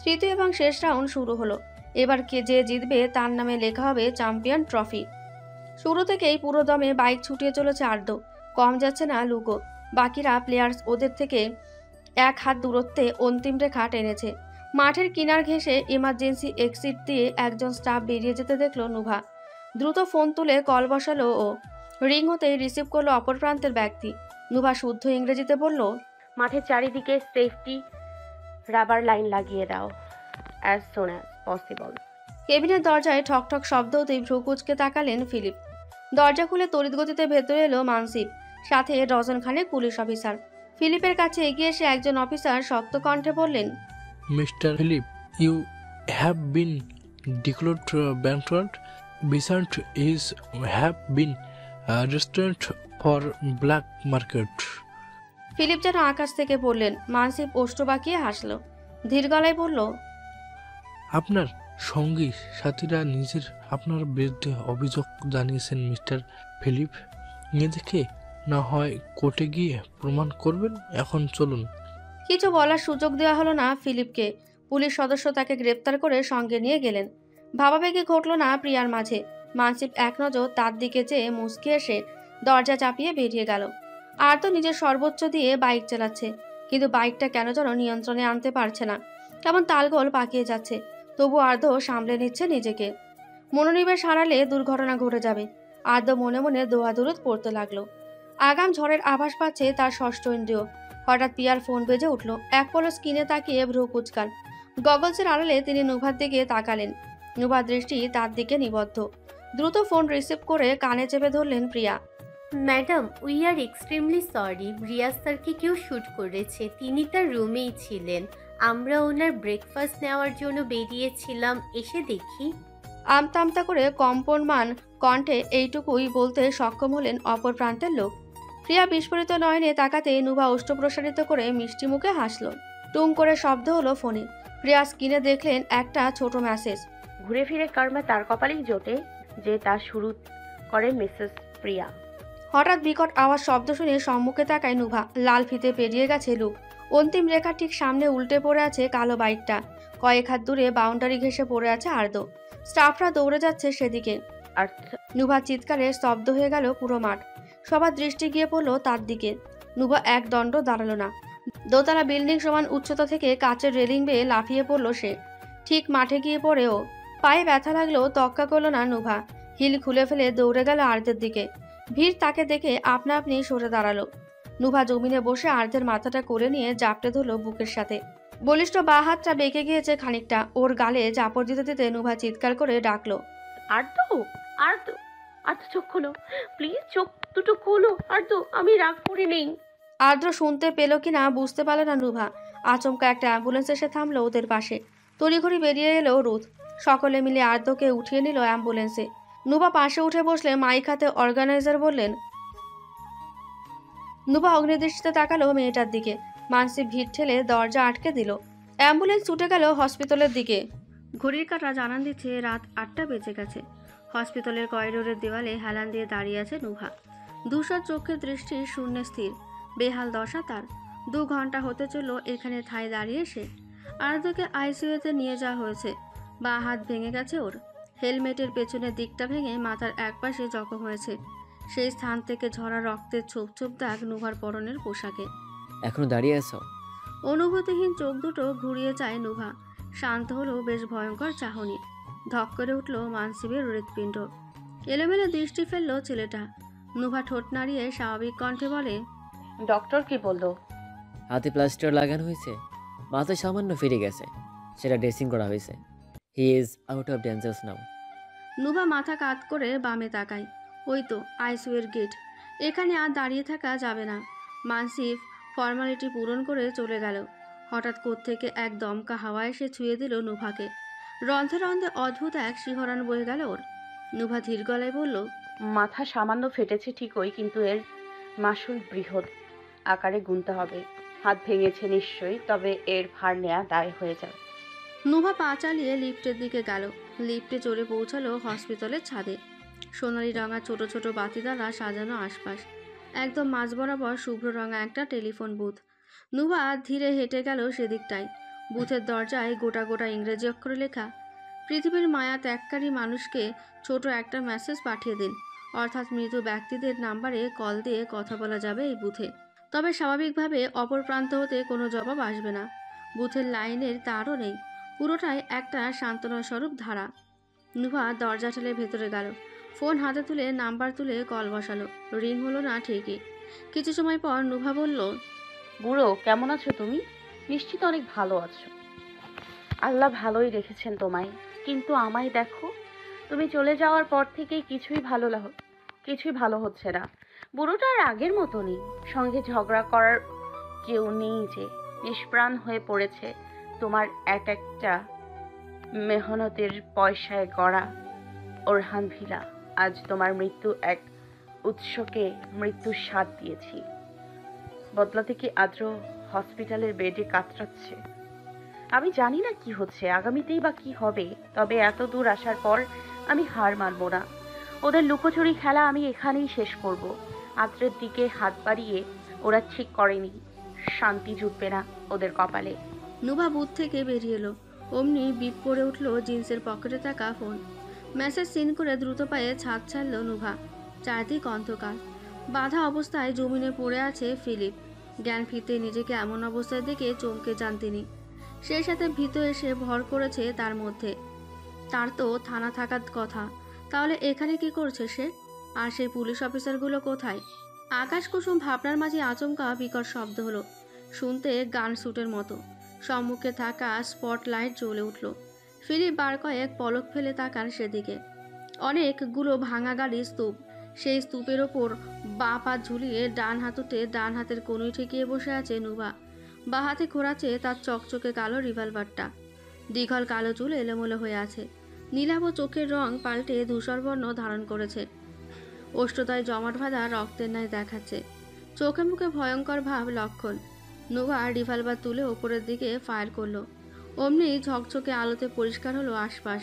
তৃতীয় এবং শেষ রাউন্ড শুরু হলো। এবার যে জিতবে তার নামে লেখা হবে চ্যাম্পিয়ন ট্রফি। শুরু থেকেই পুরো দমে বাইক ছুটিয়ে চলেছে আর্দ্র। কম যাচ্ছে না লুকো। বাকিরা প্লেয়ার্স ওদের থেকে এক হাত দূরত্বে অন্তিম রেখা টেনেছে। মাঠের কিনার ঘেঁষে ইমার্জেন্সি এক্সিট দিয়ে একজন স্টাফ বেরিয়ে যেতে দেখল নুভা। দ্রুত ফোন তুলে কল বসালো ও। রিং হতেই রিসিভ করলো অপর প্রান্তের ব্যক্তি। নুভা শুদ্ধ ইংরেজিতে বলল, মাঠের চারিদিকে সেফটি রাবার লাইন লাগিয়ে দাও অ্যাজ সুন অ্যাজ পসিবল। কেবিনের দরজায় ঠক ঠক শব্দ হতেই ভ্রু কুঁচকে তাকালেন ফিলিপ। দরজা খুলে তড়িৎ গতিতে ভেতরে এলো মানসিপ, সাথে ডজন খানেক পুলিশ অফিসার। ফিলিপের কাছে এগিয়ে এসে একজন অফিসার শক্ত কণ্ঠে বললেন, mister Philip, you have been declared bankrupt. Besant is have been arrested for black market. Philip যেন আকাশ থেকে পড়লেন। মানসিপ ওষ্ঠ বাঁকিয়ে হাসলো, ধীর গলায় বলল, আপনার সঙ্গী সাথীরা নিজের আপনার বিরুদ্ধে অভিযোগ জানিয়েছেন মিস্টার ফিলিপ। এদিকে না হয় কোর্টে গিয়ে প্রমাণ করবেন। এখন চলুন। কিছু বলার সুযোগ দেওয়া হলো না ফিলিপকে। পুলিশ সদস্য তাকে গ্রেপ্তার করে সঙ্গে নিয়ে গেলেন। ভাবাবেগে ঘটল না প্রিয়ার মাঝে। মানসিপ এক নজর তার দিকে চেয়ে মুচকি এসে দরজা চাপিয়ে বেরিয়ে গেল। আর তো নিজের সর্বোচ্চ দিয়ে বাইক চালাচ্ছে, কিন্তু বাইকটা কেন যেন নিয়ন্ত্রণে আনতে পারছে না। কেমন তালগোল পাকিয়ে যাচ্ছে। তবু আর্দ্র সামলে নিচ্ছে নিজেকে। মনোনিবেশ হারালে দুর্ঘটনা ঘটে যাবে। আর্দ্র মনে মনে দোয়াদুরুদ পড়তে লাগলো। আগাম ঝড়ের আভাস পাচ্ছে তার ষষ্ঠ ইন্দ্রিয়। হঠাৎ পিয়ার ফোন বেজে উঠল। এক পলক স্ক্রিনে তাকিয়ে ভ্রু কুঁচকান। গগলসের আড়ালে তিনি নুভার দিকে তাকালেন। নুভার দৃষ্টি তার দিকে নিবদ্ধ। দ্রুত ফোন রিসিভ করে কানে চেপে ধরলেন Priya. Madam, we are extremely sorry. Riyaz স্যারকে কেউ শ্যুট করেছে। তিনি তার রুমেই ছিলেন। আমরা ওনার ব্রেকফাস্ট নেওয়ার জন্য বেরিয়েছিলাম, এসে দেখি। আমতা আমতা করে কম্পনমান কণ্ঠে এইটুকুই বলতে সক্ষম হলেন অপর প্রান্তের লোক। প্রিয়া বিস্ফোরিত নয়নে তাকাতে নুভা ওষ্ঠপ্রসারিত করে মিষ্টি মুখে হাসল। টুং করে শব্দ হলো ফোনে। প্রিয়া স্ক্রিনে দেখলেন একটা ছোট মেসেজ। ঘুরে ফিরে কর্মা তার কপালেই জোটে যে তা শুরু করে মিসেস প্রিয়া। হঠাৎ বিকট আওয়াজ শব্দ শুনে সম্মুখে তাকায় নুভা। লাল ফিতে পেরিয়ে গেছে লুক। অন্তিম রেখা ঠিক সামনে উল্টে পড়ে আছে কালো বাইকটা। কয়েক হাত দূরে বাউন্ডারি ঘেঁষে পড়ে আছে আর্দ্র। স্টাফরা দৌড়ে যাচ্ছে সেদিকে। আর নুভা চিৎকারে স্তব্ধ হয়ে গেল পুরো মাঠ। সবার দৃষ্টি গিয়ে পড়লো তার দিকে। নুভা এক দণ্ড দাঁড়ালো না। দোতলা বিল্ডিং সমান উচ্চতা থেকে কাচের রেলিং বেয়ে লাফিয়ে পড়লো সে। ঠিক মাঠে গিয়ে পড়েও পায়ে ব্যথা লাগলেও তক্কা করলো না নুভা। হিল খুলে ফেলে দৌড়ে গেল আর্দ্রের দিকে। ভিড় তাকে দেখে আপনা আপনি সরে দাঁড়ালো। নুভা জমিনে বসে আর্দ্রের মাথাটা কোলে নিয়ে জাপটে ধরল বুকের সাথে। বলিষ্ঠ বা হাতটা বেঁকে গিয়েছে খানিকটা। ওর গালে চাপড় দিতে দিতে নুভা চিৎকার করে ডাকলো, আর্দ্র, আর্দ্র, আর্দ্র চোখ খোলো প্লিজ, চোখ দুটো খোলো আর্দ্র, আমি রাগ করে নেই। আর্দ্র শুনতে পেল কিনা বুঝতে পারল না নুভা। আচমকা একটা অ্যাম্বুলেন্স এসে থামলো ওদের পাশে। তড়িঘড়ি বেরিয়ে এলো রুথ। সকলে মিলে আর্দ্রকে উঠিয়ে নিল অ্যাম্বুলেন্সে। নুভা পাশে উঠে বসলে মাইক হাতে অর্গানাইজার বললেন। নুভা অগ্নিদৃষ্টিতে তাকালো মেয়েটার দিকে। মানসি ভিড় ঠেলে দরজা আটকে দিল। অ্যাম্বুলেন্স ছুটে গেল হসপিটালের দিকে। ঘড়ির কাঁটা জানান দিচ্ছে রাত 8টা বেজে গেছে। হসপিটালের করিডোরের দেওয়ালে হেলান দিয়ে দাঁড়িয়ে আছে নুভা। দুশো চোখের দৃষ্টি শূন্যে স্থির। বেহাল দশা তার। 2 ঘন্টা হতে চলল এখানে ঠায় দাঁড়িয়ে সে। আর্দ্রকে আইসিইউতে নিয়ে যাওয়া হয়েছে। বাঁ হাত ভেঙে গেছে ওর। হেলমেটের পেছনের দিকটা ভেঙে মাথার একপাশে জখম হয়েছে। সেই স্থান থেকে ঝরা রক্তের ছোপ ছোপ দাগ নুভার পরনের পোশাকে। এখনো দাঁড়িয়ে আছো? অনুভূতিহীন চোখ দুটো ঘুরিয়ে চায় নুভা। শান্ত হলেও বেশ ভয়ঙ্কর চাহনি। ধক করে উঠল মানসিবের হৃৎপিণ্ড। এলোমেলো দৃষ্টি ফেলল ছেলেটা। নুভা ঠোঁট নাড়িয়ে স্বাভাবিক কণ্ঠে বলে, ডক্টর কি বললো? হাতে প্লাস্টার লাগানো হয়েছে, মাথা সামান্য ফিরে গেছে, সেটা ড্রেসিং করা হয়েছে। He is out of dangers now. Nuva মাথা কাত করে বামে তাকায়। ওই তো আইসিইউর গেট। এখানে আর দাঁড়িয়ে থাকা যাবে না। মানসিফ ফর্মালিটি পূরণ করে চলে গেল। হঠাৎ কোত্থেকে এক দমকা হাওয়া এসে ছুঁয়ে দিল নুভাকে। রন্ধে রন্ধে অদ্ভুত এক শিহরণ বয়ে গেল ওর। নুভা ধীর গলায় বলল, মাথা সামান্য ফেটেছে ঠিকই, কিন্তু এর মাসুল বৃহৎ আকারে গুনতে হবে। হাত ভেঙেছে নিশ্চয়ই, তবে এর ভার নেয়া দায় হয়ে যাবে। নুভা পা চালিয়ে লিফটের দিকে গেল। লিফটে চড়ে পৌঁছালো হসপিটালের ছাদে। সোনালি রঙা ছোট ছোট বাতি দ্বারা সাজানো আশপাশ। একদম মাঝ বরাবর শুভ্র রঙা একটা টেলিফোন বুথ। নুভা ধীরে হেঁটে গেল সেদিকটায়। বুথের দরজায় গোটা গোটা ইংরেজি অক্ষরে লেখা, পৃথিবীর মায়া ত্যাগকারী মানুষকে ছোট একটা মেসেজ পাঠিয়ে দিন। অর্থাৎ মৃত ব্যক্তিদের নাম্বারে কল দিয়ে কথা বলা যাবে এই বুথে। তবে স্বাভাবিকভাবে অপর প্রান্ত হতে কোনো জবাব আসবে না। বুথের লাইনের তারও নেই। পুরোটাই একটা সান্ত্বনা স্বরূপ ধারা। নুভা দরজা ঠেলে ভেতরে গেল। ফোন হাতে তুলে নাম্বার তুলে কল বসালো। রিং হলো না ঠিকই। কিছু সময় পর নুভা বলল, বুড়ো, কেমন আছো তুমি? নিশ্চিত অনেক ভালো আছো। আল্লাহ ভালোই রেখেছেন তোমায়, কিন্তু আমায় দেখো, তুমি চলে যাওয়ার পর থেকেই কিছুই ভালো হচ্ছে না। বুড়োটা আর আগের মতো নেই। সঙ্গে ঝগড়া করার কেউ নেই, যে নিষ্প্রাণ হয়ে পড়েছে তোমার একটা মেহনতের পয়সায় গড়া ওরহান ভিলা। আজ তোমার মৃত্যু এক উৎসকে মৃত্যুর স্বাদ দিয়েছি। বদলাতে কি আদ্র হসপিটালের বেডে কাতরাচ্ছে। আমি জানি না কি হচ্ছে, আগামীতেই বা কি হবে, তবে এত দূর আসার পর আমি হার মানব না। ওদের লুকোচুরি খেলা আমি এখানেই শেষ করব। আদ্রের দিকে হাত বাড়িয়ে ওরা ঠিক করেনি, শান্তি জুটবে না ওদের কপালে। নুভা বুথ থেকে বেরিয়ে এলো। অমনি বিপ করে উঠল জিন্সের পকেটে থাকা ফোন। মেসেজ সিন করে দ্রুত পায়ে ছাদ ছাড়ল নুভা। চারদিক অন্ধকার। বাধা অবস্থায় জমিনে পড়ে আছে ফিলিপ। জ্ঞান ফিরতে নিজেকে এমন অবস্থায় দেখে চমকে যান তিনি। সেই সাথে ভীত এসে ভর করেছে তার মধ্যে। তার তো থানা থাকার কথা, তাহলে এখানে কি করছে সে? আর সেই পুলিশ অফিসারগুলো কোথায়? আকাশ কুসুম ভাবনার মাঝে আচমকা বিকট শব্দ হলো, শুনতে গান স্যুটের মতো। সম্মুখে থাকা স্পটলাইট জ্বলে উঠল। ফিলিপ বার কয়েক পলক ফেলে তাকান সেদিকে। অনেকগুলো ভাঙা গাড়ির স্তূপ। সেই স্তূপের ওপর বাঁ পা ঝুলিয়ে ডান হাতুতে ডান হাতের কনুই ঠেকিয়ে বসে আছে নুভা। বা হাতে ঘোরাচ্ছে তার চকচকে কালো রিভলভারটা। দীঘল কালো চুল এলোমেলো হয়ে আছে। নীলাভ চোখের রং পাল্টে ধূসরবর্ণ ধারণ করেছে, ওষ্ঠতায় জমাট বাঁধা রক্তের ন্যায় দেখাচ্ছে, চোখে মুখে ভয়ঙ্কর ভাব লক্ষণ। নুভা রিভলভার তুলে ওপরের দিকে ফায়ার করলো। অমনি ঝকঝকে আলোতে পরিষ্কার হলো আশপাশ।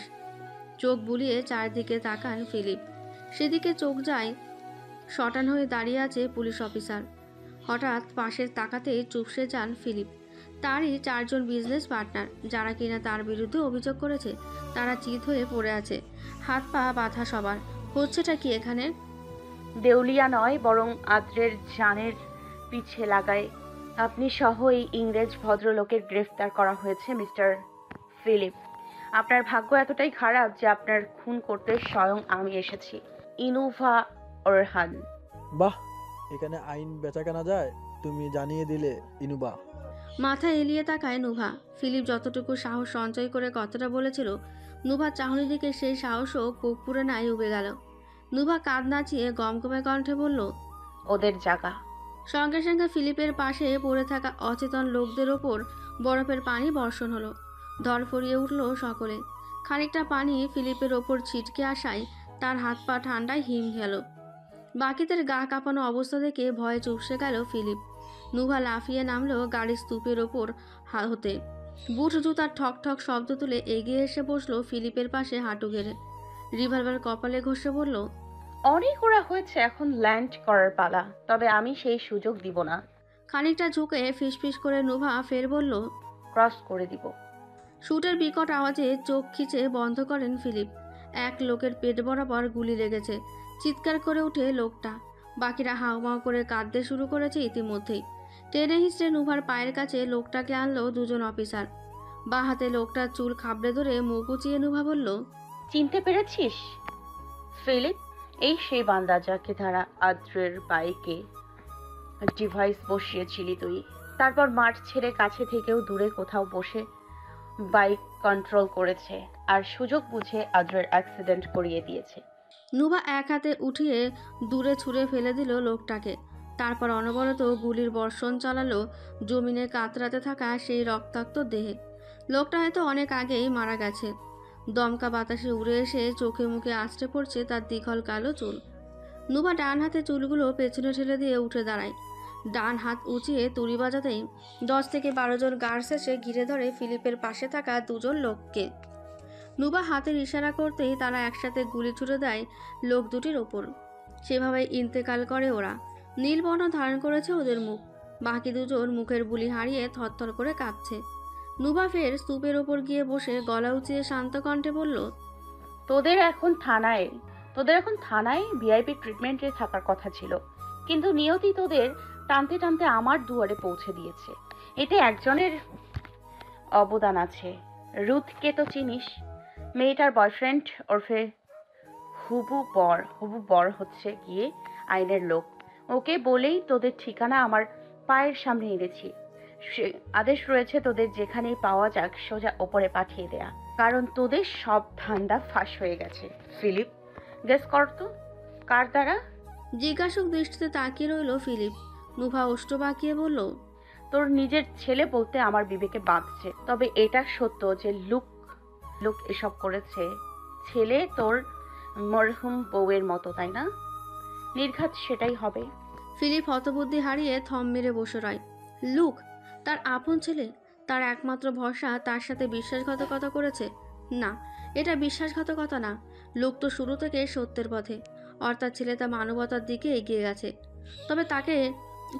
চোখ বুলিয়ে চারদিকে তাকান ফিলিপ। সেদিকে চোখ যায়, শটান হয়ে দাঁড়িয়ে আছে পুলিশ অফিসার। হঠাৎ পাশের তাকাতেই চুপসে যান ফিলিপ। তারই 4 জন বিজনেস পার্টনার, যারা কিনা তার বিরুদ্ধে অভিযোগ করেছে, তারা চিত হয়ে পড়ে আছে, হাত পা বাঁধা সবার। হচ্ছেটা কি এখানে? দেউলিয়া নয়, বরং আদ্রের জানের পিছে লাগায় আপনি সহ এই ইংরেজ ভদ্রলোকের গ্রেফতার করা হয়েছে মিস্টার ফিলিপ। আপনার ভাগ্য এতটাই খারাপ যে আপনার খুন করতে স্বয়ং আমি এসেছি, ইনুভা ওরহান। বাহ, এখানে আইন বেচাকেনা যায়, তুমি জানিয়ে দিলে ইনুবা। মাথা এলিয়ে তাকায় নুভা। ফিলিপ যতটুকু সাহস সঞ্চয় করে কথাটা বলেছিল, নুভা চাহনি দিকে সেই সাহসও কুকুরে নাই উবে গেল। নুভা কাঁধ নাচিয়ে গমগমে কণ্ঠে বলল, ওদের জায়গা। সঙ্গে সঙ্গে ফিলিপের পাশে পড়ে থাকা অচেতন লোকদের ওপর বরফের পানি বর্ষণ হলো। ধরফরিয়ে উঠল সকলে। খানিকটা পানি ফিলিপের ওপর ছিটকে আসায় তার হাত পা ঠান্ডায় হিম গেল। বাকিদের গা কাঁপানো অবস্থা দেখে ভয়ে চুপসে গেল ফিলিপ। নুভা লাফিয়ে নামলো গাড়ির স্তূপের ওপর হতে। বুট জুতার ঠক ঠক শব্দ তুলে এগিয়ে এসে বসলো ফিলিপের পাশে হাঁটু গেড়ে। রিভলভার কপালে ঘষে বলল, অনেক ওরা হয়েছে, এখন ল্যান্ড করার পালা, তবে আমি সেই সুযোগ দিব না। খানিকটা ঝুঁকে ফিসফিস করে নুভা ফের বলল, ক্রস করে দিব। শুটের বিকট আওয়াজে চোখ খিচে বন্ধ করেন ফিলিপ। এক লোকের পেট বরাবর গুলি লেগেছে। চিৎকার করে উঠে লোকটা। বাকিরা হাউমাউ করে কাঁদতে শুরু করেছে ইতিমধ্যেই। টেনে হিঁচড়ে নুভার পায়ের কাছে লোকটাকে আনলো 2 জন অফিসার। বা হাতে লোকটার চুল খাবড়ে ধরে মুখ উঁচিয়ে নুভা বলল, চিনতে পেরেছিস ফিলিপ? এই সেই বান্দা যাকে ধারা আদ্রের বাইকে ডিভাইস বসিয়েছিলি তুই। তারপর মাঠ ছেড়ে কাছে থেকেও দূরে কোথাও বসে বাইক কন্ট্রোল করেছে আর সুযোগ বুঝে আদ্রের অ্যাক্সিডেন্ট করিয়ে দিয়েছে। নুভা এক হাতে উঠিয়ে দূরে ছুঁড়ে ফেলে দিল লোকটাকে। তারপর অনবরত গুলির বর্ষণ চালালো জমিনে কাতরাতে থাকা সেই রক্তাক্ত দেহে। লোকটা হয়তো অনেক আগেই মারা গেছে। দমকা বাতাসে উড়ে এসে চোখে মুখে আছড়ে পড়ছে তার দীঘল কালো চুল। নুভা ডান হাতে চুলগুলো পেছনে ঠেলে দিয়ে উঠে দাঁড়ায়। ডান হাত উঁচিয়ে তুড়ি বাজাতেই 10 থেকে 12 জন গার্ডস এসে ঘিরে ধরে ফিলিপের পাশে থাকা 2 জন লোককে। নুভা হাতের ইশারা করতেই তারা একসাথে গুলি ছুড়ে দেয় লোক দুটির ওপর। সেভাবে ইন্তেকাল করে ওরা। নীলবর্ণ ধারণ করেছে ওদের মুখ। বাকি 2 জন মুখের বুলি হারিয়ে থরথর করে কাঁপছে। নুভা ফের স্তূপের ওপর গিয়ে বসে গলা উঁচিয়ে শান্ত কণ্ঠে বলল, তোদের এখন থানায় ভিআইপি ট্রিটমেন্টে থাকার কথা ছিল, কিন্তু নিয়তি তোদের টানতে টানতে আমার দুয়ারে পৌঁছে দিয়েছে। এতে একজনের অবদান আছে। রুথকে তো চিনিস, মেয়েটার বয়ফ্রেন্ড ওরফে হুবু বর হচ্ছে গিয়ে আইনের লোক। ওকে বলেই তোদের ঠিকানা আমার পায়ের সামনে এনেছি। আদেশ রয়েছে তোদের যেখানেই পাওয়া যাক সোজা ওপরে পাঠিয়ে দেয়া, কারণ তোদের সব ধান্দা ফাঁস হয়ে গেছে। ফিলিপ, গেস কর তো কার দ্বারা? জিজ্ঞাসক দৃষ্টিতে তাকিয়ে রইল ফিলিপ। নুভা ওষ্ঠ বাঁকিয়ে বলল, তোর নিজের ছেলে বলতে আমার বিবেকে বাঁধছে, তবে এটা সত্য যে লুক এসব করেছে। ছেলে তোর মরহুম বউয়ের মতো, তাই না? নির্ঘাত সেটাই হবে। ফিলিপ হতবুদ্ধি হারিয়ে থম মেরে বসে রয়। লুক তার আপন ছেলে, তার একমাত্র ভরসা, তার সাথে বিশ্বাসঘাতকতা করেছে? না, এটা বিশ্বাসঘাতকতা না। লুক তো শুরু থেকে সত্যের পথে, অর্থাৎ ছেলেটা মানবতার দিকে এগিয়ে গেছে। তবে তাকে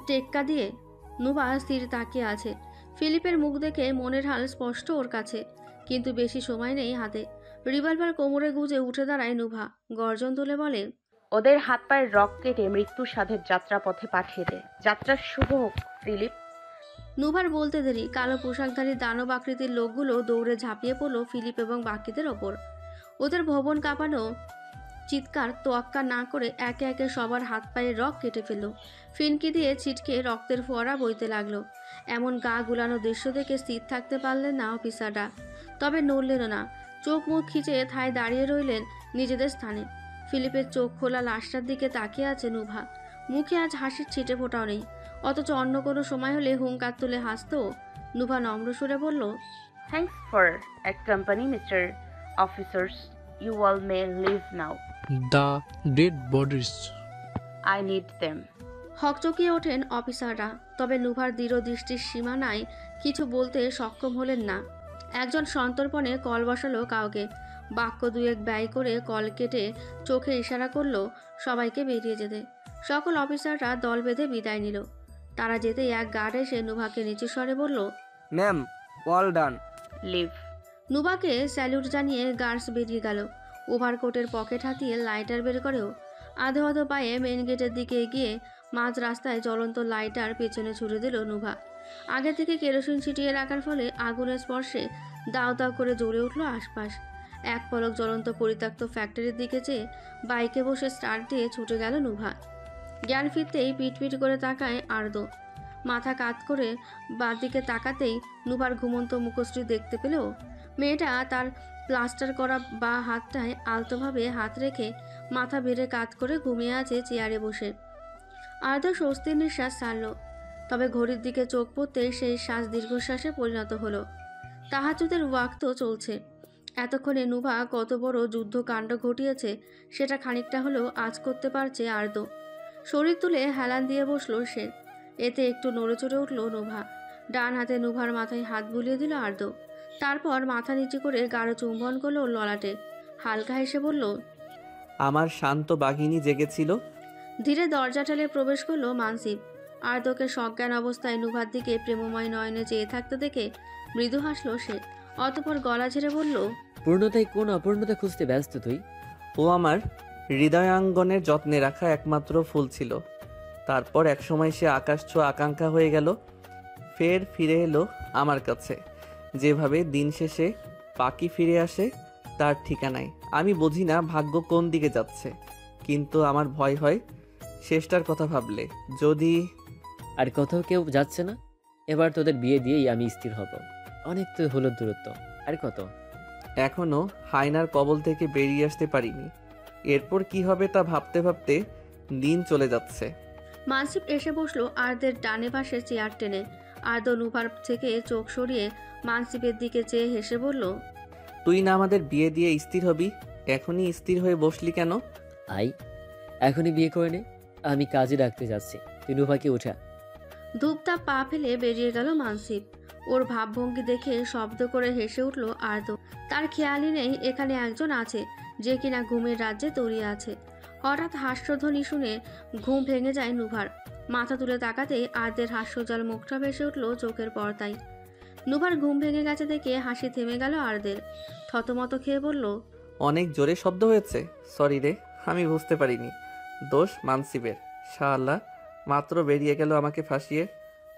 টেক্কা দিয়ে নুভা স্থির তাকিয়ে আছে। ফিলিপের মুখ দেখে মনের হাল স্পষ্ট ওর কাছে, কিন্তু বেশি সময় নেই হাতে। রিভলভার কোমরে গুজে উঠে দাঁড়ায় নুভা। গর্জন তুলে বলে, ওদের হাত পায়ের রক কেটে মৃত্যুর সাথে যাত্রাপথে পাঠিয়ে দে। যাত্রা শুভ হোক ফিলিপ। নুভার বলতে দেরি কালো পোশাকধারী দানব আকৃতির লোকগুলো দৌড়ে ঝাঁপিয়ে পড়ল ফিলিপ এবং বাকিদের ওপর। ওদের ভবন কাঁপানো চিৎকার তোয়াক্কা না করে একে একে সবার হাত পায়ের রক কেটে ফেলল। ফিনকি দিয়ে ছিটকে রক্তের ফোয়ারা বইতে লাগলো। এমন গা গুলানো দৃশ্য দেখে স্থির থাকতে পারলেন না অফিসাররা, তবে নড়লেনও না। চোখ মুখ খিচে ঠায় দাঁড়িয়ে রইলেন নিজেদের স্থানে। ফিলিপের চোখ খোলা লাশটার দিকে তাকিয়ে আছে নুভা। মুখে আজ হাসির ছিটে ফোটাও নেই, অথচ অন্য কোনো সময় হলে হুঙ্কার তুলে হাসতো। নুভা নম্র সুরে বলল, thanks for accompany mister officers. You all may leave now. The dead bodies. I need them. হকচকিয়ে ওঠেন অফিসাররা, তবে নুভার দৃঢ় দৃষ্টির সীমানায় কিছু বলতে সক্ষম হলেন না। একজন সন্তর্পণে কল বসালো কাউকে, বাক্য দুয়েক ব্যয় করে কল কেটে চোখে ইশারা করলো সবাইকে বেরিয়ে যেতে। সকল অফিসাররা দল বেঁধে বিদায় নিল। তারা যেতেই এক গার্ড এসে নুভাকে নিচু স্বরে বলল, ম্যাম, অল ডান। লিভ। নুভাকে স্যালুট জানিয়ে গার্ডস বেরিয়ে গেল। ওভারকোটের পকেট হাতিয়ে লাইটার বের করেও আধো আধো পায়ে মেন গেটের দিকে এগিয়ে মাঝ রাস্তায় জ্বলন্ত লাইটার পেছনে ছুড়ে দিল নুভা। আগে থেকে কেরোসিন ছিটিয়ে রাখার ফলে আগুনের স্পর্শে দাও দাও করে জ্বলে উঠল আশপাশ। এক পলক জ্বলন্ত পরিত্যক্ত ফ্যাক্টরির দিকে চেয়ে বাইকে বসে স্টার্ট দিয়ে ছুটে গেল নুভা। জ্ঞান ফিরতেই পিটপিট করে তাকায় আর্দ্র। মাথা কাত করে বাঁদিকে তাকাতেই নুভার ঘুমন্ত মুখশ্রী দেখতে পেল। মেয়েটা তার প্লাস্টার করা বা হাতটায় আলতোভাবে হাত রেখে মাথা বেড়ে কাত করে ঘুমিয়ে আছে চেয়ারে বসে। আর্দ্র স্বস্তির নিঃশ্বাস ছাড়ল, তবে ঘড়ির দিকে চোখ পড়তে সেই শ্বাস দীর্ঘশ্বাসে পরিণত হলো। তাহাজ্জুদের ওয়াক্ত চলছে। এতক্ষণে নুভা কত বড় যুদ্ধকাণ্ড ঘটিয়েছে সেটা খানিকটা হলেও আজ করতে পারছে আর্দ্র। শরীর তুলে হেলান দিয়ে বসলো সে। এতে একটু নড়ে চড়ে উঠল নুভা। ডান হাতে নুভার মাথায় হাত বুলিয়ে দিল আর্দ্র। তারপর মাথা নিচু করে গাঢ় চুম্বন করলো ওর ললাটে। হালকা হেসে বলল, আমার শান্ত বাঘিনী জেগেছিল। ধীরে দরজা ঠেলে প্রবেশ করলো মানসিব। আর্দ্রকে সজ্ঞান অবস্থায় নুভার দিকে প্রেমময় নয়নে চেয়ে থাকতে দেখে মৃদু হাসল সে। অতপর গলা ঝেড়ে বলল, পূর্ণতায় কোন অপূর্ণতা খুঁজতে ব্যস্ত তুই? ও আমার হৃদয়াঙ্গনের যত্নে রাখা একমাত্র ফুল ছিল। তারপর একসময় সে আকাশ ছোঁয়া আকাঙ্ক্ষা হয়ে গেল, ফের ফিরে এলো আমার কাছে। যেভাবে দিন শেষে পাখি ফিরে আসে তার ঠিকানায়। আমি বুঝি না ভাগ্য কোন দিকে যাচ্ছে, কিন্তু আমার ভয় হয় শেষটার কথা ভাবলে। যদি আর কোথাও কেউ যাচ্ছে না? এবার তোদের বিয়ে দিয়েই আমি স্থির হব। অনেক তো হলো দূরত্ব, আর কত? এখনো হায়নার কবল থেকে বেরিয়ে আসতে পারিনি। এরপর কি হবে তা ভাবতে ভাবতে দিন চলে যাচ্ছে। মানসিব এসে বসলো আর্দের ডানে পাশে চেয়ার টেনে। আর্দ্র নুভার থেকে চোখ সরিয়ে মানসিবের দিকে চেয়ে হেসে বলল, তুই না আমাদের বিয়ে দিয়ে স্থির হবি, এখনই স্থির হয়ে বসলি কেন? আই, এখনই বিয়ে করে নে। আমি কাজে রাখতে যাচ্ছি, তুই নুভাকে উঠা। ধূপতাপ পা ফেলে বেরিয়ে গেল মানসিব। ওর ভাবভঙ্গি দেখে শব্দ করে হেসে উঠল আর্দ্র। তার খেয়ালই নেই এখানে একজন আছে যে কিনা ঘুমের রাজ্যে তলিয়ে আছে। হঠাৎ হাস্যধ্বনি শুনে ঘুম ভেঙে যায় নুভার। মাথা তুলে তাকাতেই আর্দ্রের হাস্যজল মুখটা ভেসে উঠল চোখের পর্দায়। নুভার ঘুম ভেঙে গেছে দেখে হাসি থেমে গেল আর্দ্রের। থতমত খেয়ে বলল, অনেক জোরে শব্দ হয়েছে, সরি রে, আমি বুঝতে পারিনি। দোষ মানসিবের, শাআল্লাহ মাত্র বেরিয়ে গেল আমাকে ফাঁসিয়ে।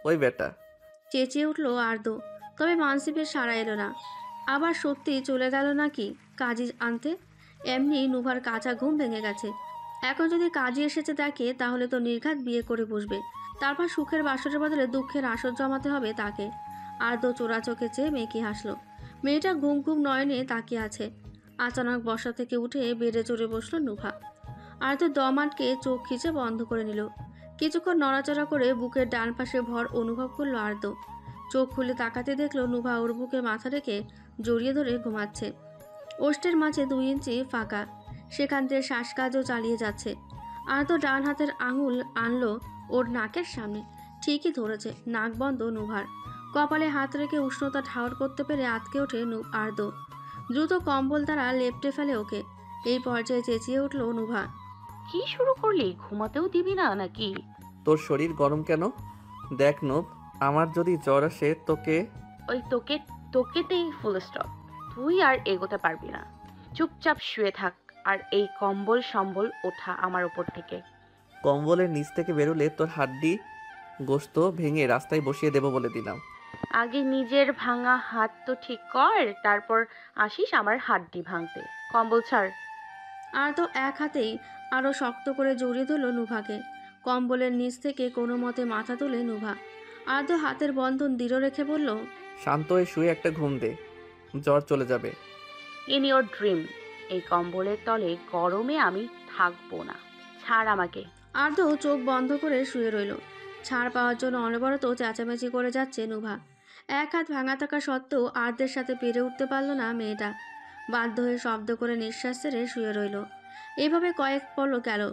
ওই বেটা, চেঁচিয়ে উঠল আর্দ্র। তবে মানসিবের সাড়া এলো না। আবার সত্যি চলে গেল নাকি কাজী আনতে? এমনি নুভার কাঁচা ঘুম ভেঙে গেছে। এখন যদি কাজী এসেছে দেখে তাহলে তো নির্ঘাত বিয়ে করে বসবে। তারপর সুখের বাসরের বদলে দুঃখের আসর জমাতে হবে তাকে। আর্দ্র চোরা চোখে চেয়ে মেকি হাসলো। মেয়েটা ঘুম ঘুম নয়নে তাকিয়ে আছে। আচানক বসা থেকে উঠে বেডে চড়ে বসলো নুভা। আর্দ্র দম আটকে চোখ খিচে বন্ধ করে নিল। কিছুক্ষণ নড়াচড়া করে বুকের ডান পাশে ভর অনুভব করলো আর্দ্র। চোখ খুলে তাকাতে দেখলো নুভা ওর বুকে মাথা রেখে জড়িয়ে ধরে ঘুমাচ্ছে। ওষ্ঠের মাঝে 2 ইঞ্চি ফাঁকা, সেখান থেকে শ্বাসকাজও চালিয়ে যাচ্ছে। আর্দ্র ডান হাতের আঙুল আনলো ওর নাকের সামনে। ঠিকই ধরেছে, নাক বন্ধ নুভার। কপালে হাত রেখে উষ্ণতা ঠাউর করতে পেরে আটকে ওঠে আর্দ্র। দ্রুত কম্বল দ্বারা লেপটে ফেলে ওকে। এই পর্যায়ে চেঁচিয়ে উঠল নুভা, কি শুরু করলি? ঘুমাতেও দিবি না নাকি? তোর শরীর গরম কেন? দেখ নূপ, আমার যদি জ্বর আসে ওই তোকেতেই ফুল স্টপ। তুই আর এগোতে পারবি না। চুপচাপ শুয়ে থাক, আর এই কম্বল সম্বল ওঠা আমার উপর থেকে। কম্বলের নিচ থেকে বেরোলে তোর হাড্ডি গোস্ত ভেঙে রাস্তায় বসিয়ে দেবো বলে দিলাম। আগে নিজের ভাঙা হাত তো ঠিক কর, তারপর আসিস আমার হাড্ডি ভাঙতে। কম্বল ছাড়। আর্দ্র এক হাতেই আরো শক্ত করে জড়িয়ে ধরল নুভাকে। কম্বলের নিচ থেকে কোনো মতে মাথা তুলে নুভা। আর্দ্র হাতের বন্ধন দৃঢ় রেখে বলল, শান্ত হয়ে শুয়ে একটা ঘুম দে, জ্বর চলে যাবে। In your dream. এই কম্বলের তলে গরমে আমি থাকবো না। ছাড় আমাকে। আর্দ্র চোখ বন্ধ করে শুয়ে রইল। ছাড় পাওয়ার জন্য অনবরত চেঁচামেচি করে যাচ্ছে নুভা। এক হাত ভাঙা থাকা সত্ত্বেও আর্দ্রের সাথে পেরে উঠতে পারল না মেয়েটা। বাধ্য হয়ে শব্দ করে নিঃশ্বাস ছেড়ে শুয়ে রইল। এইভাবে কয়েক পলক গেল,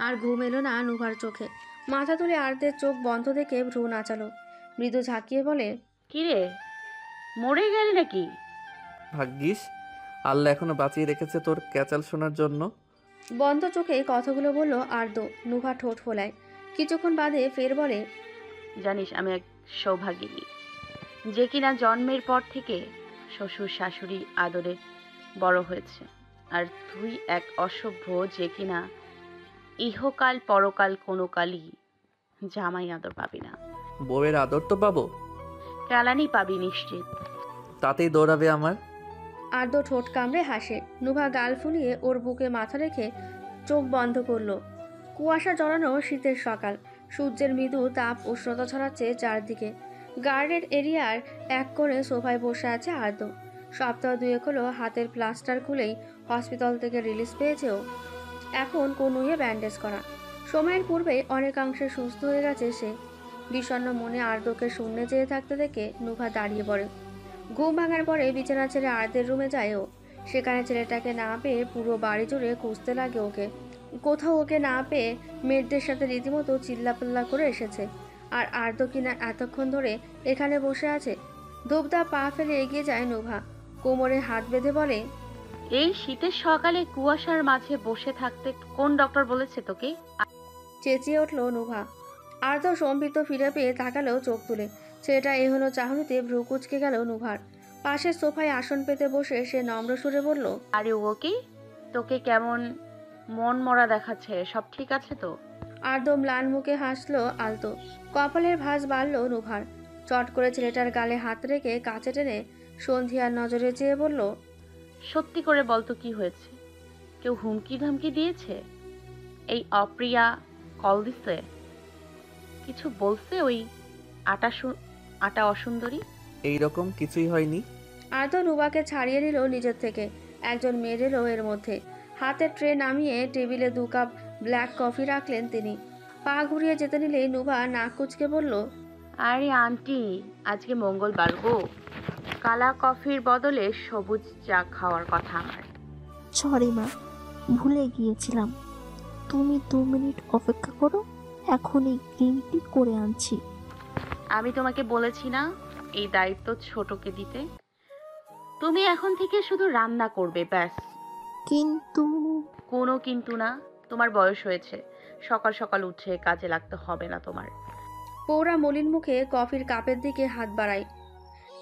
আর ঘুম এলো না নুভার চোখে। মাথা তুলে আর্দের চোখ বন্ধ দেখে ভ্রু নাচালো, মৃদু ঝাঁকিয়ে বলে, কিরে, মরে গেলি নাকি? ভাগ্যিস আল্লাহ এখনো বাঁচিয়ে রেখেছে তোর ক্যাচাল শোনার জন্য। বন্ধ চোখে কথাগুলো বলল আর্দ্র। নুভা ঠোঁট ফোলায়, কিছুক্ষণ বাদে ফের বলে, জানিস আমি এক সৌভাগিনী, যে কিনা জন্মের পর থেকে শ্বশুর শাশুড়ি আদরে বড় হয়েছে, আর তুই এক অসভ্য যে কিনা ইহকাল পরকাল কোনো কালই জামাই আদর পাবি না। বউয়ের আদর তো পাবো, কেলানি পাবি নিশ্চিত। তাতেই দৌড়াবে আমার। আর্দ্র ঠোঁট কামড়ে হাসে। নুভা গাল ফুলিয়ে ওর বুকে মাথা রেখে চোখ বন্ধ করলো। কুয়াশা জড়ানো শীতের সকাল, সূর্যের মৃদু তাপ উষ্ণতা ছড়াচ্ছে চারদিকে। গার্ডেন এরিয়ার এক কোণে সোফায় বসে আছে আর্দ্র। সপ্তাহ দুয়েক হলো হাতের প্লাস্টার খুলেই হসপিটাল থেকে রিলিজ পেয়েছে ও। এখন কনুইয়ে ব্যান্ডেজ করা। সময়ের পূর্বেই অনেকাংশে সুস্থ হয়ে গেছে সে। বিষণ্ণ মনে আর্দ্রকে শূন্যে চেয়ে থাকতে দেখে নুভা দাঁড়িয়ে পড়ে। ঘুম ভাঙার পরে বিছানা ছেড়ে আর্দ্রের রুমে যায় ও। সেখানে ছেলেটাকে না পেয়ে পুরো বাড়ি জুড়ে খুঁজতে লাগে ওকে। কোথাও ওকে না পেয়ে মেয়েদের সাথে রীতিমতো চিল্লাপাল্লা করে এসেছে। আর আর্দ্র কিনা এতক্ষণ ধরে এখানে বসে আছে। ধূপদা পা ফেলে এগিয়ে যায় নুভা, কোমরে হাত বেঁধে বলে, এই শীতের সকালে কুয়াশার মাঝে বসে থাকতে কোন ডক্টর বলেছে তোকে? চেঁচিয়ে উঠল নুভা। আর্দ্র সম্বিত ফিরে পেয়ে তাকালেও চোখ তুলে। ছেলেটা এহনো চাহনিতে ভ্রু কুচকে গেল নুভার। পাশের সোফায় আসন পেতে বসে সে নম্র সুরে বলল, আরে ওকে, তোকে কেমন মন মরা দেখাচ্ছে, সব ঠিক আছে তো? আর্দ্র ম্লান মুখে হাসলো আলতো। কপালের ভাঁজ বাড়ল নুভার। চট করে ছেলেটার গালে হাত রেখে কাছে টেনে সন্ধিয়ার নজরে চেয়ে বলল, সত্যি করে বলতো কি হয়েছে? কেউ হুমকি ধামকি দিয়েছে? এই অপ্রিয়া কল দিছে? কিছু বলছে ওই আটা অসুন্দরী? এইরকম কিছুই হয়নি। আর্দ্র নুভাকে ছাড়িয়ে নিল নিজের থেকে। একজন মেয়ে এলো এর মধ্যে। হাতের ট্রে নামিয়ে টেবিলে 2 কাপ ব্ল্যাক কফি রাখলেন তিনি। পা ঘুরিয়ে যেতে নিলেই নুভা নাক কুচকে বলল, আরে আন্টি, আজকে মঙ্গলবার গো, কালা কফির বদলে সবুজ চা খাওয়ার কথা আমার। সরি মা, ভুলে গিয়েছিলাম। তুমি 2 মিনিট অপেক্ষা করো, এখনই গ্রিন টি করে আনছি। আমি তোমাকে বলেছি না এই দায়িত্ব ছোটকে দিতে? তুমি এখন থেকে শুধু রান্না করবে ব্যাস। কিন্তু কোনো কিন্তু না, তোমার বয়স হয়েছে, সকাল সকাল উঠে কাজে লাগতে হবে না তোমার। পৌরা মলিন মুখে কফির কাপের দিকে হাত বাড়ায়।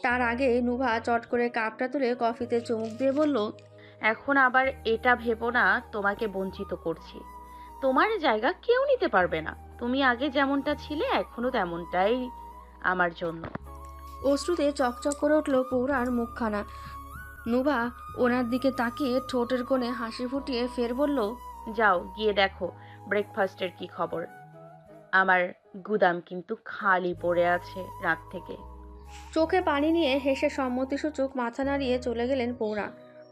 তার আগে নুভা চট করে কাপটা তুলে কফিতে চুমুক দিয়ে বলল, এখন আবার এটা ভেবো না তোমাকে বঞ্চিত করছি। তোমার জায়গা কেউ নিতে পারবে না। তুমি আগে যেমনটা ছিলে এখনো তেমনটাই আমার জন্য। অশ্রুতে চকচক করে উঠল পৌরার মুখখানা। নুভা ওনার দিকে তাকিয়ে ঠোঁটের কোণে হাসি ফুটিয়ে ফের বলল, যাও গিয়ে দেখো ব্রেকফাস্টের কি খবর। আমার গুদাম কিন্তু খালি পড়ে আছে রাত থেকে। চোখে পানি নিয়ে হেসে সম্মতিসূচক মাথা নাড়িয়ে চলে গেলেন পৌরা।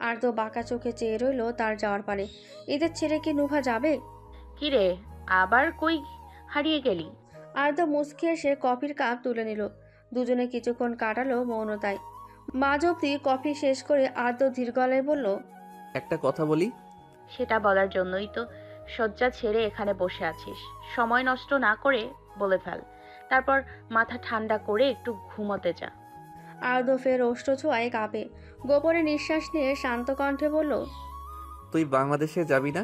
আর তো বাঁকা চোখে চেয়ে রইল তার যাওয়ার পারে। এদের ছেড়ে কি নুভা যাবে? কিরে, আবার কই হারিয়ে গেলি? আর তো মুচকি এসে কফির কাপ তুলে নিল। দুজনে কিছুক্ষণ কাটালো মৌনতায়। মাঝ অব্দি কফি শেষ করে আর্দ্র ধীর গলায় বলল, একটা কথা বলি। সেটা বলার জন্যই তো শয্যা ছেড়ে এখানে বসে আছিস। সময় নষ্ট না করে বলে ফেল, তারপর মাথা ঠান্ডা করে একটু ঘুমোতে যা। আর্দ্র ফের ওষ্ঠ ছোঁয়ায় কাঁপে। গোপনে নিঃশ্বাস নিয়ে শান্ত কণ্ঠে বলল, তুই বাংলাদেশে যাবি না?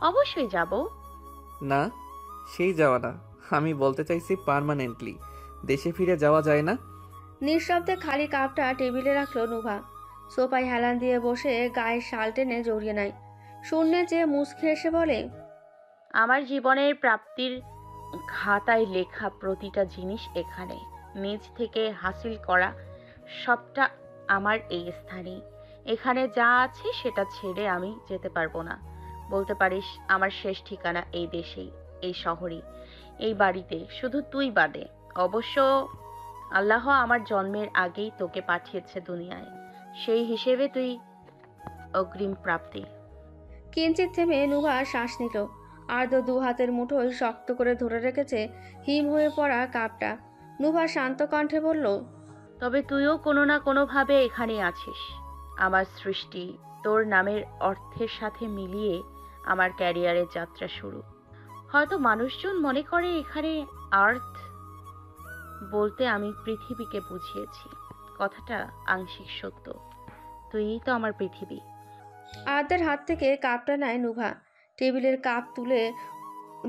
অবশ্যই যাব। না, সেই যাওয়া না, আমি বলতে চাইছি পার্মানেন্টলি দেশে ফিরে যাওয়া যায় না? নিঃশব্দে খালি কাপটা টেবিলে রাখলো নুভা। সোফায় হেলান দিয়ে বসে গায়ের শাল টেনে জড়িয়ে নেয়। শূন্যে চেয়ে মুচকি এসে বলে, আমার জীবনের প্রাপ্তির খাতায় লেখা প্রতিটা জিনিস এখানে নিজ থেকে হাসিল করা, সবটা আমার এই স্থানেই। এখানে যা আছে সেটা ছেড়ে আমি যেতে পারবো না। বলতে পারিস আমার শেষ ঠিকানা এই দেশেই, এই শহরেই, এই বাড়িতে, শুধু তুই বাদে। অবশ্য আল্লাহ আমার জন্মের আগেই তোকে পাঠিয়েছে দুনিয়ায়, সেই হিসেবে তুই অগ্রিম প্রাপ্তি। কিঞ্চিত থেমে নুভা শ্বাস নিল। আর্দ্র 2 হাতের মুঠোয় শক্ত করে ধরে রেখেছে হিম হয়ে পড়া কাপটা। নুভা শান্ত কণ্ঠে বলল, তবে তুইও কোনো না কোনোভাবে এখানে আছিস। আমার সৃষ্টি তোর নামের অর্থের সাথে মিলিয়ে আমার ক্যারিয়ারের যাত্রা শুরু। হয়তো মানুষজন মনে করে এখানে আর্থ বলতে আমি পৃথিবীকে বুঝিয়েছি। কথাটা আংশিক সত্য, তুই তো আমার পৃথিবী। আয়াতের হাত থেকে কাপটা নেয় নুভা। টেবিলের কাপ তুলে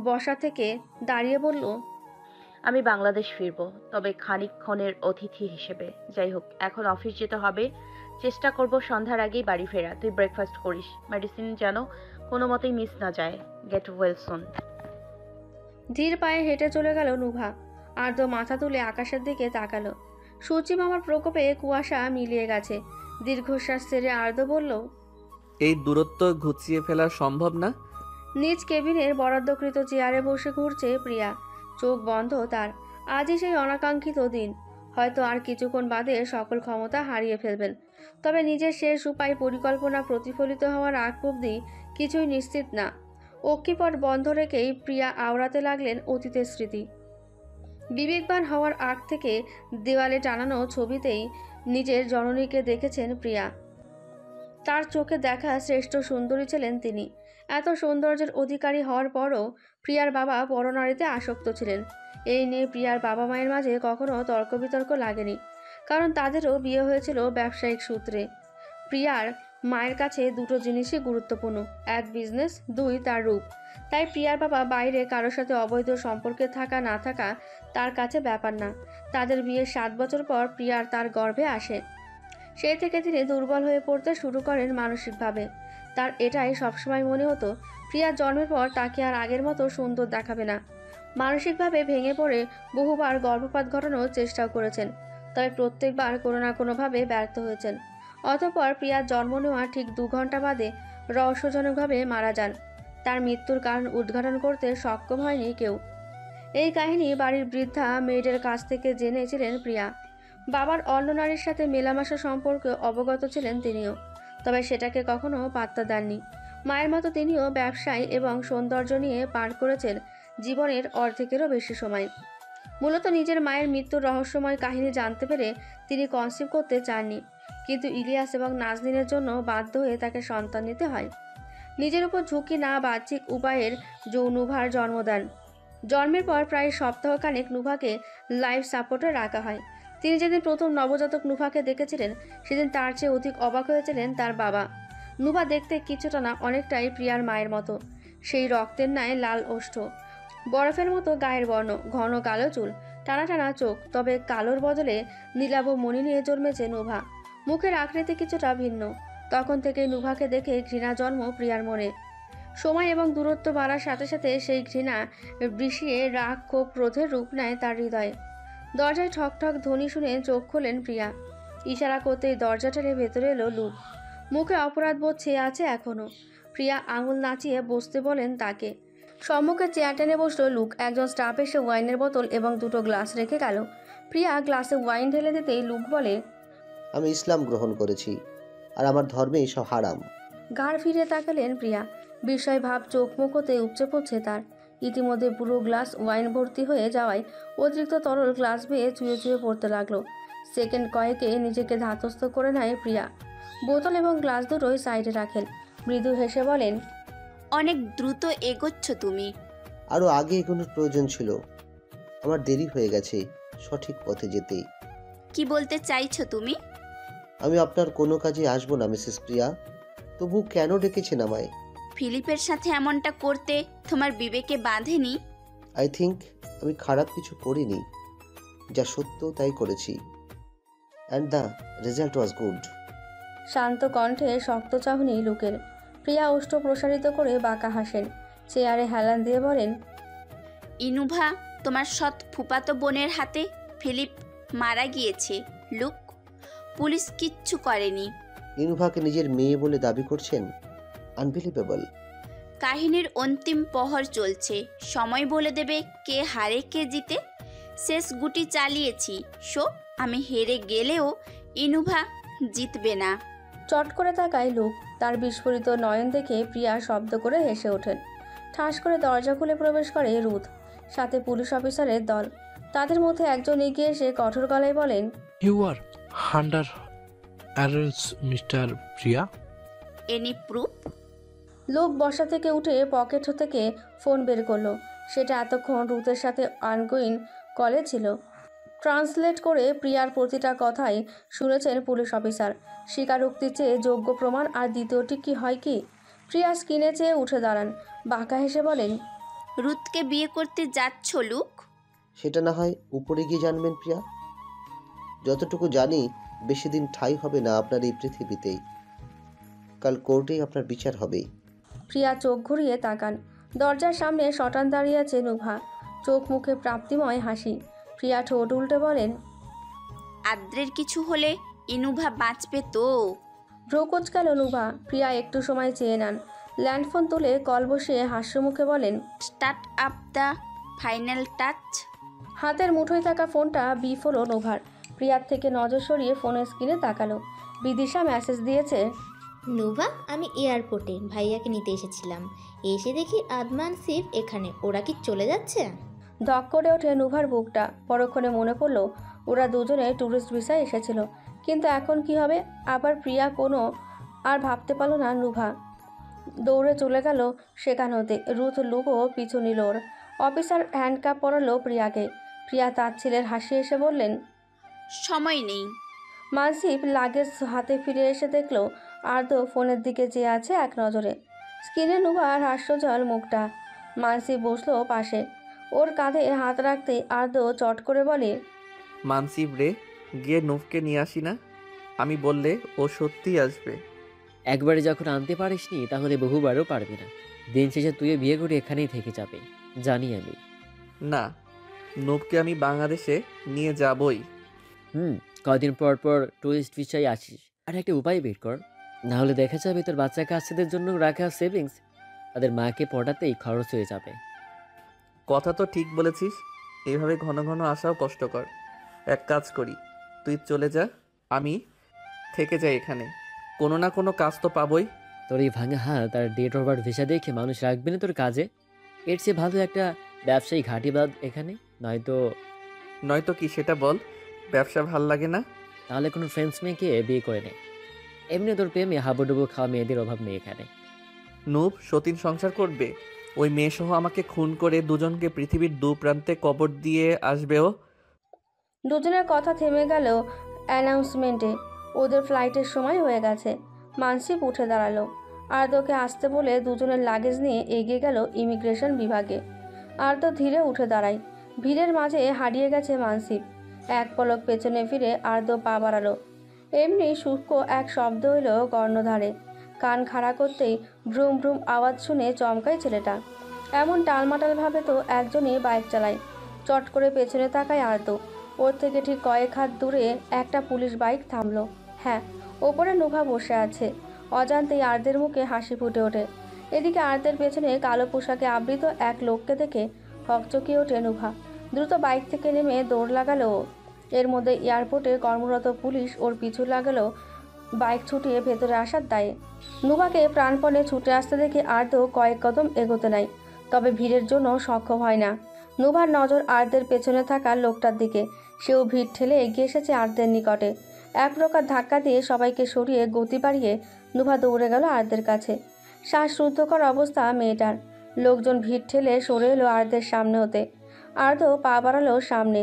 বসা থেকে দাঁড়িয়ে বলল, আমি বাংলাদেশ ফিরবো, তবে খানিকক্ষণের অতিথি হিসেবে। যাই হোক, এখন অফিস যেতে হবে। চেষ্টা করব সন্ধ্যার আগেই বাড়ি ফেরা। তুই ব্রেকফাস্ট করিস, মেডিসিন যেন কোনো মতেই মিস না যায়। Get well soon. ধীর পায়ে হেঁটে চলে গেল নুভা। আর্দ্র মাথা তুলে আকাশের দিকে তাকালো। সূর্যি মামার প্রকোপে কুয়াশা মিলিয়ে গেছে। দীর্ঘশ্বাস ছেড়ে আর্দ্র বলল, এই দূরত্ব ঘুচিয়ে ফেলা সম্ভব না? নিজ কেবিনের বরাদ্দকৃত চেয়ারে বসে ঘুরছে প্রিয়া। চোখ বন্ধ তার। আজই সেই অনাকাঙ্ক্ষিত দিন। হয়তো আর কিছুক্ষণ বাদে সকল ক্ষমতা হারিয়ে ফেলবেন। তবে নিজের শেষ উপায় পরিকল্পনা প্রতিফলিত হওয়ার আগ অবধি কিছুই নিশ্চিত না। অক্ষিপট বন্ধ রেখেই প্রিয়া আওড়াতে লাগলেন অতীতের স্মৃতি। বিবেকবান হওয়ার আগ থেকে দেওয়ালে টানানো ছবিতেই নিজের জননীকে দেখেছেন প্রিয়া। তার চোখে দেখা শ্রেষ্ঠ সুন্দরী ছিলেন তিনি। এত সৌন্দর্যের অধিকারী হওয়ার পরও প্রিয়ার বাবা পরনারীতে আসক্ত ছিলেন। এই নিয়ে প্রিয়ার বাবা মায়ের মাঝে কখনো তর্ক বিতর্ক লাগেনি, কারণ তাদেরও বিয়ে হয়েছিল ব্যবসায়িক সূত্রে। প্রিয়ার মায়ের কাছে দুটো জিনিসই গুরুত্বপূর্ণ, এক বিজনেস, দুই তার রূপ। তাই প্রিয়ার বাবা বাইরে কারোর সাথে অবৈধ সম্পর্কে থাকা না থাকা তার কাছে ব্যাপার না। তাদের বিয়ের 7 বছর পর প্রিয়ার তার গর্ভে আসে। সেই থেকে তিনি দুর্বল হয়ে পড়তে শুরু করেন মানসিকভাবে। তার এটাই সবসময় মনে হতো, প্রিয়ার জন্মের পর তাকে আর আগের মতো সুন্দর দেখাবে না। মানসিকভাবে ভেঙে পড়ে বহুবার গর্ভপাত ঘটানোর চেষ্টাও করেছেন, তবে প্রত্যেকবার কোনো না কোনোভাবে ব্যর্থ হয়েছেন। অতঃপর প্রিয়ার জন্ম নেওয়া ঠিক 2 ঘন্টা বাদে রহস্যজনকভাবে মারা যান। তার মৃত্যুর কারণ উদ্ঘাটন করতে সক্ষম হয়নি কেউ। এই কাহিনী বাড়ির বৃদ্ধা মেয়েদের কাছ থেকে জেনেছিলেন প্রিয়া। বাবার অন্য নারীর সাথে মেলামেশা সম্পর্কে অবগত ছিলেন তিনিও, তবে সেটাকে কখনো পাত্তা দেননি। মায়ের মতো তিনিও ব্যবসায় এবং সৌন্দর্য নিয়ে পার করেছেন জীবনের অর্ধেকেরও বেশি সময়। মূলত নিজের মায়ের মৃত্যুর রহস্যময় কাহিনী জানতে পেরে তিনি কনসিভ করতে চাননি, কিন্তু ইলিয়াস এবং নাজনীনের জন্য বাধ্য হয়ে তাকে সন্তান নিতে হয়। নিজের উপর ঝুঁকি না বাহ্যিক উপায়ের নুভার জন্ম দেন। জন্মের পর প্রায় সপ্তাহখানেক নুভাকে লাইফ সাপোর্টে রাখা হয়। তিনি যেদিন প্রথম নবজাতক নুভাকে দেখেছিলেন, সেদিন তার চেয়ে অধিক অবাক হয়েছিলেন তার বাবা। নুভা দেখতে কিছুটা না অনেকটাই প্রিয়ার মায়ের মতো। সেই রক্তের ন্যায় লাল ওষ্ঠ, বরফের মতো গায়ের বর্ণ, ঘন কালো চুল, টানা টানা চোখ, তবে কালোর বদলে নীলাভ মণি নিয়ে জন্মেছে নুভা। মুখের আকৃতি কিছুটা ভিন্ন। তখন থেকে নুভাকে দেখে ঘৃণা জন্ম প্রিয়ার মনে। সময় এবং দূরত্ব বাড়ার সাথে সাথে সেই ঘৃণা বৃষিয়ে রাগ, ক্ষোভ, ক্রোধের রূপ নেয় তার হৃদয়ে। দরজায় ঠক ঠক ধ্বনি শুনে চোখ খোলেন প্রিয়া। ইশারা করতেই দরজা টেনে ভেতরে এলো লুক। মুখে অপরাধ বোধ ছেয়ে আছে এখনো। প্রিয়া আঙুল নাচিয়ে বসতে বলেন তাকে। সম্মুখে চেয়ার টেনে বসলো লুক। একজন স্টাফ এসে ওয়াইনের বোতল এবং 2টো গ্লাস রেখে গেল। প্রিয়া গ্লাসে ওয়াইন ঢেলে দিতেই লুক বলে, আমি ইসলাম গ্রহণ করেছি, আর আমার ধর্মে সব হারাম। ঘাড় ফিরে তাকালেন প্রিয়া। বিস্ময় ভাব চোখ মুখ হতে উপচে পড়ছে তার। ইতিমধ্যে পুরো গ্লাস ওয়াইন ভর্তি হয়ে যাওয়ায় অতিরিক্ত তরল গ্লাস বেয়ে চুয়ে চুয়ে পড়তে লাগলো। সেকেন্ড কয়েকে নিজেকে ধাতস্থ করে নেয় প্রিয়া। বোতল এবং গ্লাস দুটোই সাইডে রাখেন। মৃদু হেসে বলেন, অনেক দ্রুত এগোচ্ছ তুমি। আরও আগে এগোনোর প্রয়োজন ছিল। আমার দেরি হয়ে গেছে সঠিক পথে যেতে। কি বলতে চাইছো তুমি? আমি আপনার কোনো কাজে আসবো না মিসেস প্রিয়া, তবু কেন ডেকেছেন আমায়? ফিলিপের সাথে এমনটা করতে তোমার বিবেকে বাঁধেনি? আই থিঙ্ক আমি খারাপ কিছু করিনি, যা সত্য তাই করেছি, and the result was good. শান্ত কণ্ঠে শক্ত চাহনি লুকের। প্রিয়া ওষ্ঠ প্রসারিত করে বাঁকা হাসেন। চেয়ারে হেলান দিয়ে বলেন, ইনুভা, তোমার সৎ ফুপাতো বোনের হাতে ফিলিপ মারা গিয়েছে লুক। পুলিশ কিচ্ছু করেনি। ইনুভাকে নিজের মেয়ে বলে দাবি করছেন? আনবিলিভেবল। কাহিনীর অন্তিম প্রহর চলছে, সময় বলে দেবে কে হারে কে জিতে। শেষ গুটি চালিয়েছি, আমি হেরে গেলেও ইনুভা জিতবে না। চট করে তাকায় লুক। তার বিস্ফোরিত নয়ন দেখে প্রিয়া শব্দ করে হেসে ওঠেন। ঠাস করে দরজা খুলে প্রবেশ করে রুথ, সাথে পুলিশ অফিসারের দল। তাদের মধ্যে একজন এগিয়ে এসে কঠোর গলায় বলেন, you are under arrange mister Priya? Any proof? লোক বসা থেকে উঠে পকেট থেকে ফোন বের করলো। সেটা এতক্ষণ রুথের সাথে অনগোয়িং কলে ছিল। ট্রান্সলেট করে প্রিয়ার প্রতিটা কথাই শুনেছেন পুলিশ অফিসার। স্বীকারোক্তির চেয়ে যোগ্য প্রমাণ আর দ্বিতীয়টি কি হয় কি? প্রিয়া স্ক্রিনে চেয়ে উঠে দাঁড়ান, বাঁকা হেসে বলেন, রুথকে বিয়ে করতে যাচ্ছ লুক? সেটা না হয় উপরে গিয়ে জানবেন প্রিয়া। যতটুকু জানি বেশি দিন ঠাঁই হবে না আপনার এই পৃথিবীতেই। কাল কোর্টেই আপনার বিচার হবে। প্রিয়া চোখ ঘুরিয়ে তাকান। দরজার সামনে শটান দাঁড়িয়ে আছে নুভা, চোখ মুখে প্রাপ্তিময় হাসি। প্রিয়া ঠোঁট উল্টে বলেন, আদ্রের কিছু হলে ইনুভা বাঁচবে তো? ভ্রু কোচকাল নুভা। প্রিয়া একটু সময় চেয়ে নেন, ল্যান্ডফোন তুলে কল বসিয়ে হাস্যমুখে বলেন, start up the final touch. হাতের মুঠোয় থাকা ফোনটা বিফ হলো নোভার। প্রিয়ার থেকে নজর সরিয়ে ফোনের স্ক্রিনে তাকালো। বিদিশা মেসেজ দিয়েছে, নুভা, আমি এয়ারপোর্টে ভাইয়াকে নিতে এসেছিলাম, এসে দেখি আদমান সিফ এখানে। ওরা কি চলে যাচ্ছে? ধক করে ওঠে নুভার বুকটা। পরক্ষণে মনে পড়লো ওরা দুজনে ট্যুরিস্ট ভিসায় এসেছিল, কিন্তু এখন কি হবে? আবার প্রিয়া কোনো আর ভাবতে পারল না নুভা। দৌড়ে চলে গেল সেখান হতে। রুথ লুকও পিছু নিল ওর। অফিসার হ্যান্ডকাপ পরালো প্রিয়াকে। প্রিয়া তার ছেলের হাসি এসে বললেন, সময় নেই। মানসিপ লাগেজ হাতে ফিরে এসে দেখলো আর্দ্র ফোনের দিকে চেয়ে আছে এক নজরে। স্ক্রিনে নুভার হাস্যজল মুখটা। মানসিপ বসলো পাশে, ওর কাঁধে হাত রাখতে আর্দ্র চট করে বলে, মানসিব রে, গিয়ে নুভকে নিয়ে আসি না? আমি বললে ও সত্যিই আসবে। একবারে যখন আনতে পারিসনি তাহলে বহুবারও পারবি না। দিন শেষে তুইও বিয়ে করে এখানেই থেকে যাবে, জানি আমি। না, নুভকে আমি বাংলাদেশে নিয়ে যাবই। কদিন পর পর টুরিস্ট ভিসায় আসিস। আর একটা উপায় বের কর, না হলে দেখা যাবে তোর বাচ্চা কাচ্চাদের জন্য রাখা সেভিংস তাদের মাকে পড়াতেই খরচ হয়ে যাবে। কথা তো ঠিক বলেছিস, এইভাবে ঘন ঘন আসাও কষ্টকর। এক কাজ করি, তুই চলে যা, আমি থেকে যাই এখানে। কোনো না কোনো কাজ তো পাবই। তোর এই ভাঙা হাত আর ডেট অফ বার্থ ভিসা দেখে মানুষ রাখবে না তোর কাজে। এর চেয়ে ভালো একটা ব্যবসায়ী ঘাঁটি বাদ এখানে, নয়তো কি সেটা বল? ব্যবসা ভাল লাগে না? তাহলে কোনো ফ্রেন্ডস মেয়েকে বিয়ে করে নে। এমনি তোর প্রেমে হাবুডুবু খাওয়া মেয়েদের অভাব নেই এখানে। নূপ সতীন সংসার করবে? ওই মেয়েসহ আমাকে খুন করে দুজনকে পৃথিবীর দু প্রান্তে কবর দিয়ে আসবে ও। দুজনের কথা থেমে গেল অ্যানাউন্সমেন্টে। ওদের ফ্লাইটের সময় হয়ে গেছে। মানসিপ উঠে দাঁড়ালো। আর্দ্রকে আসতে বলে দুজনের লাগেজ নিয়ে এগিয়ে গেল ইমিগ্রেশন বিভাগে। আর্দ্র ধীরে উঠে দাঁড়ায়। ভিড়ের মাঝে হারিয়ে গেছে মানসিপ। এক পলক পেছনে ফিরে আর্দ্র পা বাড়ালো। এমনি সূক্ষ্ম এক শব্দ হইল কর্ণধারে। কান খাড়া করতেই ভ্রুম ভ্রুম আওয়াজ শুনে চমকায় ছেলেটা। এমন টালমাটালভাবে তো একজনই বাইক চালায়। চট করে পেছনে তাকায় আর্দ্র। ওর থেকে ঠিক কয়েক হাত দূরে একটা পুলিশ বাইক থামলো। হ্যাঁ, ওপরে নুভা বসে আছে। অজান্তেই আর্দ্রের মুখে হাসি ফুটে ওঠে। এদিকে আর্দ্রের পেছনে কালো পোশাকে আবৃত এক লোককে দেখে হকচকিয়ে ওঠে নুভা। দ্রুত বাইক থেকে নেমে দৌড় লাগালো ও। এর মধ্যে এয়ারপোর্টে কর্মরত পুলিশ ওর পিছু লাগালো বাইক ছুটিয়ে ভেতরে আসার দায়ে। নুভাকে প্রাণপণে ছুটে আসতে দেখে আর্দ্র কয়েক কদম এগোতে নেয়, তবে ভিড়ের জন্য সক্ষম হয় না। নুভার নজর আর্দ্রের পেছনে থাকা লোকটার দিকে। সেও ভিড় ঠেলে এগিয়ে এসেছে আর্দ্রের নিকটে। এক প্রকার ধাক্কা দিয়ে সবাইকে সরিয়ে গতি বাড়িয়ে নুভা দৌড়ে গেল আর্দ্রের কাছে। শ্বাসরুদ্ধকর অবস্থা মেয়েটার। লোকজন ভিড় ঠেলে সরে এলো আর্দ্রের সামনে হতে। আর্দ্র পা বাড়ালো সামনে।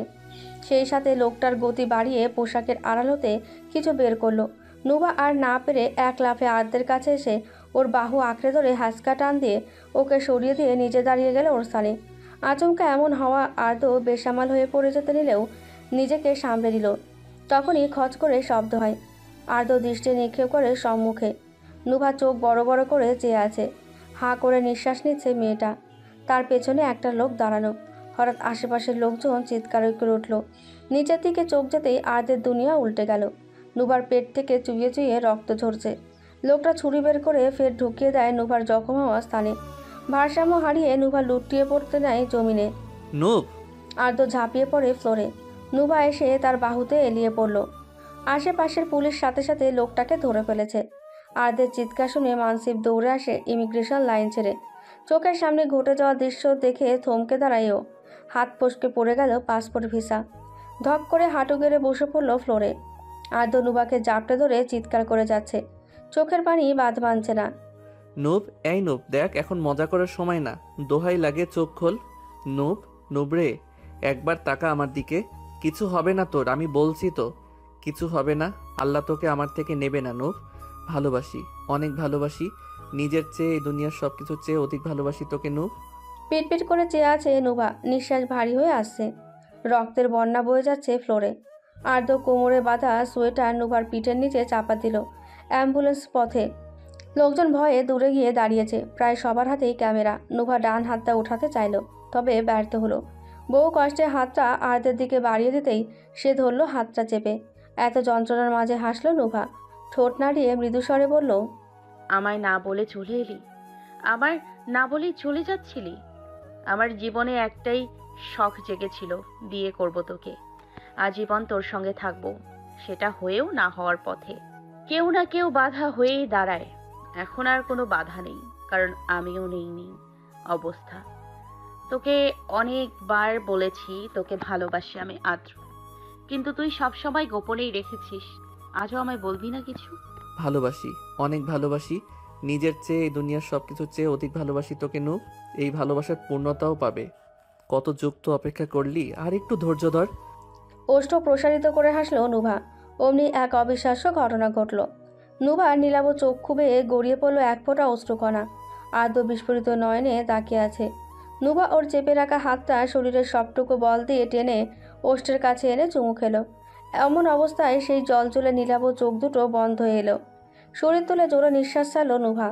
সেই সাথে লোকটার গতি বাড়িয়ে পোশাকের আড়াল হতে কিছু বের করলো। নুভা আর না পেরে এক লাফে আর্দ্রের কাছে এসে ওর বাহু আঁকড়ে ধরে হাসকা টান দিয়ে ওকে সরিয়ে দিয়ে নিজে দাঁড়িয়ে গেল ওর স্থানে। আচমকা এমন হওয়া আর্দ্র বেসামাল হয়ে পড়ে যেতে নিলেও নিজেকে সামলে নিল। তখনই খচ করে শব্দ হয়। আর্দ্র দৃষ্টি নিক্ষেপ করে সম্মুখে। নুভা চোখ বড় বড় করে চেয়ে আছে। হাঁ করে নিঃশ্বাস নিচ্ছে মেয়েটা। তার পেছনে একটা লোক দাঁড়ানো। হঠাৎ আশেপাশের লোকজন চিৎকার করে উঠল। নিচের দিকে চোখ যেতেই আর্দ্রের দুনিয়া উল্টে গেল। নুভার পেট থেকে চুইয়ে চুইয়ে রক্ত ঝরছে। লোকটা ছুরি বের করে ফের ঢুকিয়ে দেয় নুভার জখম হওয়া স্থানে। ভারসাম্য হারিয়ে নুভা লুটিয়ে পড়তে নেয় জমিনে। নূপ! আর্দ্র ঝাঁপিয়ে পড়ে ফ্লোরে। নুভা এসে তার বাহুতে এলিয়ে পড়ল। আশেপাশের পুলিশ সাথে সাথে লোকটাকে ধরে ফেলেছে। আর্দ্রের চিৎকার শুনে মানসিপ দৌড়ে আসে ইমিগ্রেশন লাইন ছেড়ে। চোখের সামনে ঘটে যাওয়া দৃশ্য দেখে থমকে দাঁড়ায়ও। হাত ফসকে পড়ে গেল পাসপোর্ট ভিসা। ধক করে হাঁটু গেড়ে বসে পড়ল ফ্লোরে। আর্দ্র নুবাকে জাপটে ধরে চিৎকার করে যাচ্ছে। চোখের পানি বাঁধ মানছে না। নুব, এই নুব, দেখ এখন মজা করার সময় না, দোহাই লাগে চোখ খোল। নুব, নুবরে, একবার তাকা আমার দিকে। কিছু হবে না তোর, আমি বলছি তো, কিছু হবে না। আল্লাহ তোকে আমার থেকে নেবে না নুব। ভালোবাসি, অনেক ভালোবাসি, নিজের চেয়ে এই দুনিয়ার সব কিছুর চেয়ে অধিক ভালোবাসি তোকে নুব। পিটপিট করে চেয়ে আছে নুবা, নিঃশ্বাস ভারী হয়ে আসছে। রক্তের বন্যা বয়ে যাচ্ছে ফ্লোরে। আর্দ্র কোমরে বাঁধা সোয়েটার নুবার পিঠের নিচে চাপা দিল। অ্যাম্বুলেন্স পথে। লোকজন ভয়ে দূরে গিয়ে দাঁড়িয়েছে। প্রায় সবার হাতেই ক্যামেরা। নুভা ডান হাতটা উঠাতে চাইল, তবে ব্যর্থ হলো। বহু কষ্টে হাতটা আর্দ্রের দিকে বাড়িয়ে দিতেই সে ধরল হাতটা চেপে। এত যন্ত্রণার মাঝে হাসল নুভা। ঠোঁট নাড়িয়ে মৃদুস্বরে বলল, আমায় না বলে চলে এলি, আমার না বলেই চলে যাচ্ছিলি। আমার জীবনে একটাই শখ জেগেছিল, বিয়ে করব তোকে, আজীবন তোর সঙ্গে থাকবো। সেটা হয়েও না হওয়ার পথে কেউ না কেউ বাধা হয়েই দাঁড়ায়। এখন আর কোনো বাধা নেই, কারণ আমিও নেই অবস্থা। তোকে অনেকবার বলেছি তোকে ভালোবাসি আমি আদ্র, কিন্তু তুই সবসময় গোপনেই রেখেছিস। আজও আমায় বলবি না কিছু? ভালোবাসি, অনেক ভালোবাসি, নিজের চেয়ে এই দুনিয়ার সব কিছুর চেয়ে অধিক ভালোবাসি তোকে নুব। এই ভালোবাসার পূর্ণতাও পাবে। কত যুক্ত অপেক্ষা করলি, আর একটু ধৈর্য ধর। ওষ্ঠ প্রসারিত করে হাসল নুভা। অমনি এক অবিশ্বাস্য ঘটনা ঘটল। নুভার নীলাভ চক্ষু বেয়ে গড়িয়ে পড়ল এক ফোঁটা অশ্রুকণা। আর্দ্র বিস্ফোরিত নয়নে তাকিয়ে আছে। নুভা ওর চেপে রাখা হাতটা শরীরের সবটুকু বল দিয়ে টেনে ওষ্ঠের কাছে এনে চুমু খেলো। এমন অবস্থায় সেই জলজলে নীলাভ চোখ দুটো বন্ধ হয়ে এলো। শরীর তুলে জোরে নিঃশ্বাস ছাড়ল নুভা।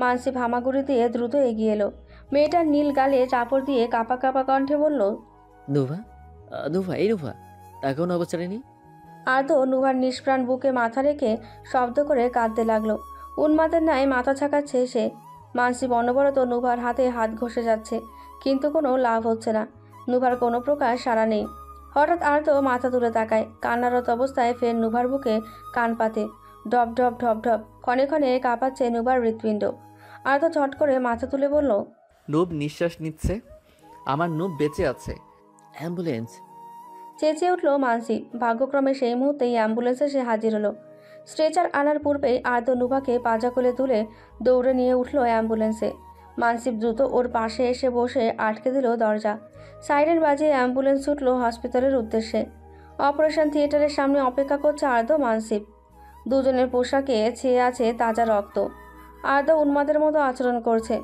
মানসিক হামাগুড়ি দিয়ে দ্রুত এগিয়ে এলো। মেয়েটার নীল গালে চাপড় দিয়ে কাঁপা কাঁপা কণ্ঠে বলল, নুভা, নুভা, এই নুভা, তাকেও না অবস্থানে নি। আর্দ্র নুভার নিষ্প্রাণ বুকে মাথা রেখে শব্দ করে কাঁদতে লাগলো। উন্মাদের ন্যায় মাথা ছাকাচ্ছে সে। মানসিক অনবরত নুভার হাতে হাত ঘষে যাচ্ছে, কিন্তু কোনো লাভ হচ্ছে না। নুভার কোনো প্রকার সাড়া নেই। হঠাৎ আর্দ্র মাথা তুলে তাকায়। কান্নারত অবস্থায় ফের নুভার বুকে কান পাতে। ঢপ ঢপ ঢপ ঢপ ক্ষণে ক্ষণে কাঁপাচ্ছে নুভার হৃৎপিণ্ড। আর্দ্র চট করে মাথা তুলে বলল, নুব নিঃশ্বাস নিচ্ছে, আমার নুব বেঁচে আছে। অ্যাম্বুলেন্স! চেঁচিয়ে উঠল মানসি। ভাগ্যক্রমে সেই মুহূর্তেই অ্যাম্বুলেন্স এসে হাজির হলো। স্ট্রেচার আনার পূর্বেই আর্দ্র নুভাকে পাজা কোলে তুলে দৌড়ে নিয়ে উঠল অ্যাম্বুলেন্সে। মানসিব দ্রুত ওর পাশে এসে বসে আটকে দিল দরজা। সাইরেন বাজিয়ে অ্যাম্বুলেন্স ছুটল হসপিটালের উদ্দেশ্যে। অপারেশন থিয়েটারের সামনে অপেক্ষা করছে আর্দ্র, মানসিব। দুজনের পোশাকে ছেয়ে আছে তাজা রক্ত। আর্দ্র উন্মাদের মতো আচরণ করছে।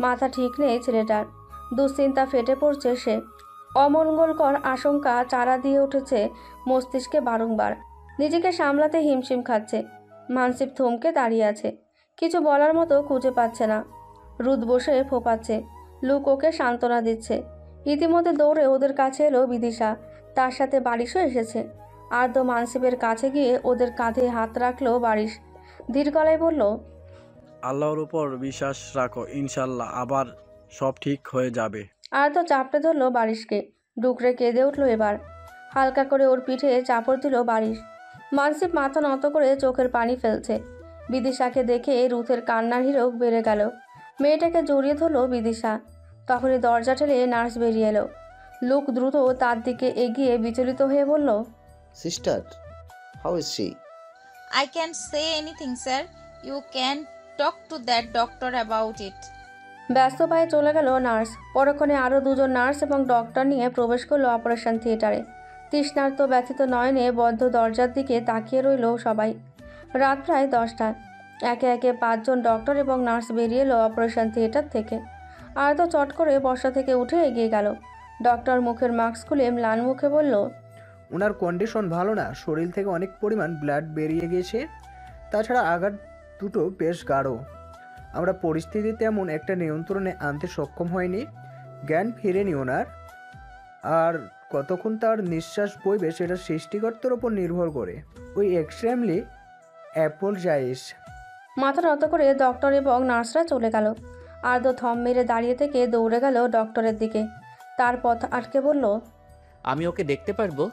মাথা ঠিক নেই ছেলেটার। দুশ্চিন্তা ফেটে পড়ছে সে। অমঙ্গলকর আশঙ্কা চারা দিয়ে উঠেছে মস্তিষ্কে বারংবার। নিজেকে সামলাতে হিমশিম খাচ্ছে। মানসিব থমকে দাঁড়িয়ে আছে, কিছু বলার মতো খুঁজে পাচ্ছে না। রুদ বসে ফোপাচ্ছে। লুক ওকে সান্ত্বনা দিচ্ছে। ইতিমধ্যে দৌড়ে ওদের কাছে এলো বিদিশা, তার সাথে বারিশও এসেছে। আর্দ্র মানসিবের কাছে গিয়ে ওদের কাঁধে হাত রাখলো বারিশ। ধীর গলায় বলল, আল্লাহর উপর বিশ্বাস রাখো, ইনশাল্লাহ আবার সব ঠিক হয়ে যাবে। আর্দ্র চাপড়ে ধরলো বারিশকে। ডুকরে কেঁদে উঠলো এবার। হালকা করে ওর পিঠে চাপড় দিল বারিশ। মানসিব মাথা নত করে চোখের পানি ফেলছে। বিদিশাকে দেখে রুথের কান্নার হিরোক বেড়ে গেল। মেয়েটাকে জড়িয়ে ধরলো বিদিশা। তখনই দরজা ঠেলে নার্স বেরিয়ে এলো। লুক দ্রুত তার দিকে এগিয়ে বিচলিত হয়ে বলল, sister, how is she? I can't say anything, sir. You can talk to that doctor about it. ব্যস্ত পায়ে চলে গেল নার্স। পরক্ষণে আরও দুজন নার্স এবং ডক্টর নিয়ে প্রবেশ করলো অপারেশন থিয়েটারে। তৃষ্ণার্ত ব্যথিত নয়নে বদ্ধ দরজার দিকে তাকিয়ে রইল সবাই। রাত প্রায় 10টা। একে একে 5 জন ডক্টর এবং নার্স বেরিয়ে এলো অপারেশন থিয়েটার থেকে। আর্দ্র চট করে বসা থেকে উঠে এগিয়ে গেল। ডক্টর মুখের মাস্ক খুলে ম্লান মুখে বলল, ওনার কন্ডিশন ভালো না, শরীর থেকে অনেক পরিমাণ ব্লাড বেরিয়ে গেছে, তাছাড়া আঘাত দুটো বেশ গাঢ়। আমরা পরিস্থিতি তেমন একটা নিয়ন্ত্রণে আনতে সক্ষম হয়নি। জ্ঞান ফিরেনি ওনার, আর কতক্ষণ তার নিঃশ্বাস বইবে সেটা সৃষ্টিকর্তার ওপর নির্ভর করে। ওই এক্সট্রিমলি অ্যাপোলজাইজ। মাথা নত করে ডক্টর এবং নার্সরা চলে গেল। আর্দ্র থম মেরে দাঁড়িয়ে থেকে দৌড়ে গেল ডক্টরের দিকে। তার পথ আটকে বলল, আমি ওকে দেখতে পারবো?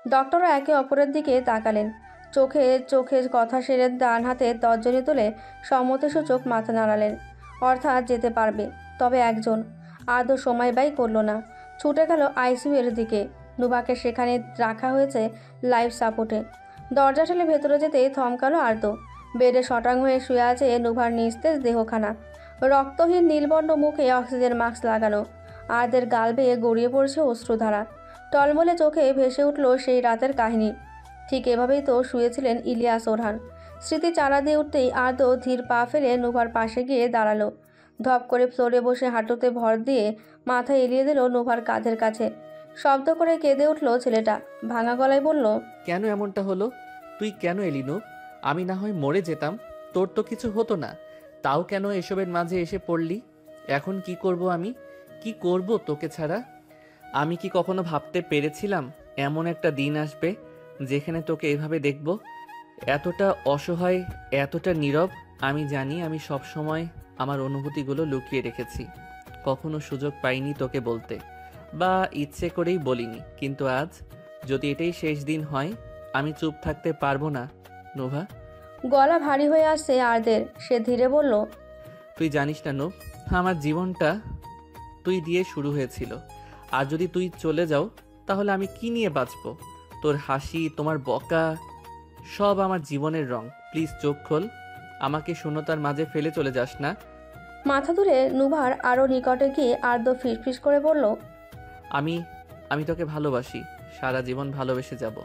ডক্টররা একে অপরের দিকে তাকালেন। চোখে চোখে কথা সেরে ডান হাতে তর্জনী তুলে সম্মতিসূচক মাথা নাড়ালেন। অর্থাৎ যেতে পারবে, তবে একজন। আর্দ্র সময় ব্যয় করল না, ছুটে গেল আইসিইউ এর দিকে। নুভাকে সেখানে রাখা হয়েছে লাইফ সাপোর্টে। দরজা ঠেলে ভেতরে যেতেই থমকালো আর্দ্র। বেডে শটাং হয়ে শুয়ে আছে নুভার নিস্তেজ দেহখানা। রক্তহীন নীলবর্ণ মুখে অক্সিজেন মাস্ক লাগানো। আর্দ্রের গাল বেয়ে গড়িয়ে পড়ছে অশ্রুধারা। টলমলে চোখে ভেসে উঠল সেই রাতের কাহিনী। ঠিক এভাবেই তো শুয়েছিলেন ইলিয়াস ওরহান। স্মৃতি চারা দিয়ে উঠতেই আর্দ্র ধীর পা ফেলে নুভার পাশে গিয়ে দাঁড়ালো। ধপ করে ফ্লোরে বসে হাঁটুতে ভর দিয়ে মাথা এলিয়ে দিল নুভার কাঁধের কাছে। শব্দ করে কেঁদে উঠল ছেলেটা। ভাঙা গলায় বলল, কেন এমনটা হলো? তুই কেন এলি নূপ? আমি না হয় মরে যেতাম, তোর তো কিছু হতো না, তাও কেন এসবের মাঝে এসে পড়লি? এখন কি করব আমি? কি করব তোকে ছাড়া? আমি কি কখনো ভাবতে পেরেছিলাম এমন একটা দিন আসবে যেখানে তোকে এভাবে দেখব? এতটা অসহায়, এতটা নীরব। আমি জানি আমি সব সময় আমার অনুভূতিগুলো লুকিয়ে রেখেছি, কখনো সুযোগ পাইনি তোকে বলতে, বা ইচ্ছে করেই বলিনি। কিন্তু আজ যদি এটাই শেষ দিন হয়, আমি চুপ থাকতে পারবো না নোভা। গলা ভারী হয়ে আসছে আর্দ্রের। সে ধীরে বলল, তুই জানিস না নূপ, আমার জীবনটা তুই দিয়ে শুরু হয়েছিল। আর যদি তুই চলে যাও তাহলে আমি কি নিয়ে বাঁচবো? তোর হাসি, তোমার বকা, সব আমার জীবনের রং। প্লিজ চোখ খোল, আমাকে শূন্যতার মাঝে ফেলে চলে যাস না। মাথা তুলে নুভার আরও নিকটে গিয়ে আর্দ্র ফিসফিস করে বলল, আমি তোকে ভালোবাসি, সারা জীবন ভালোবেসে যাব,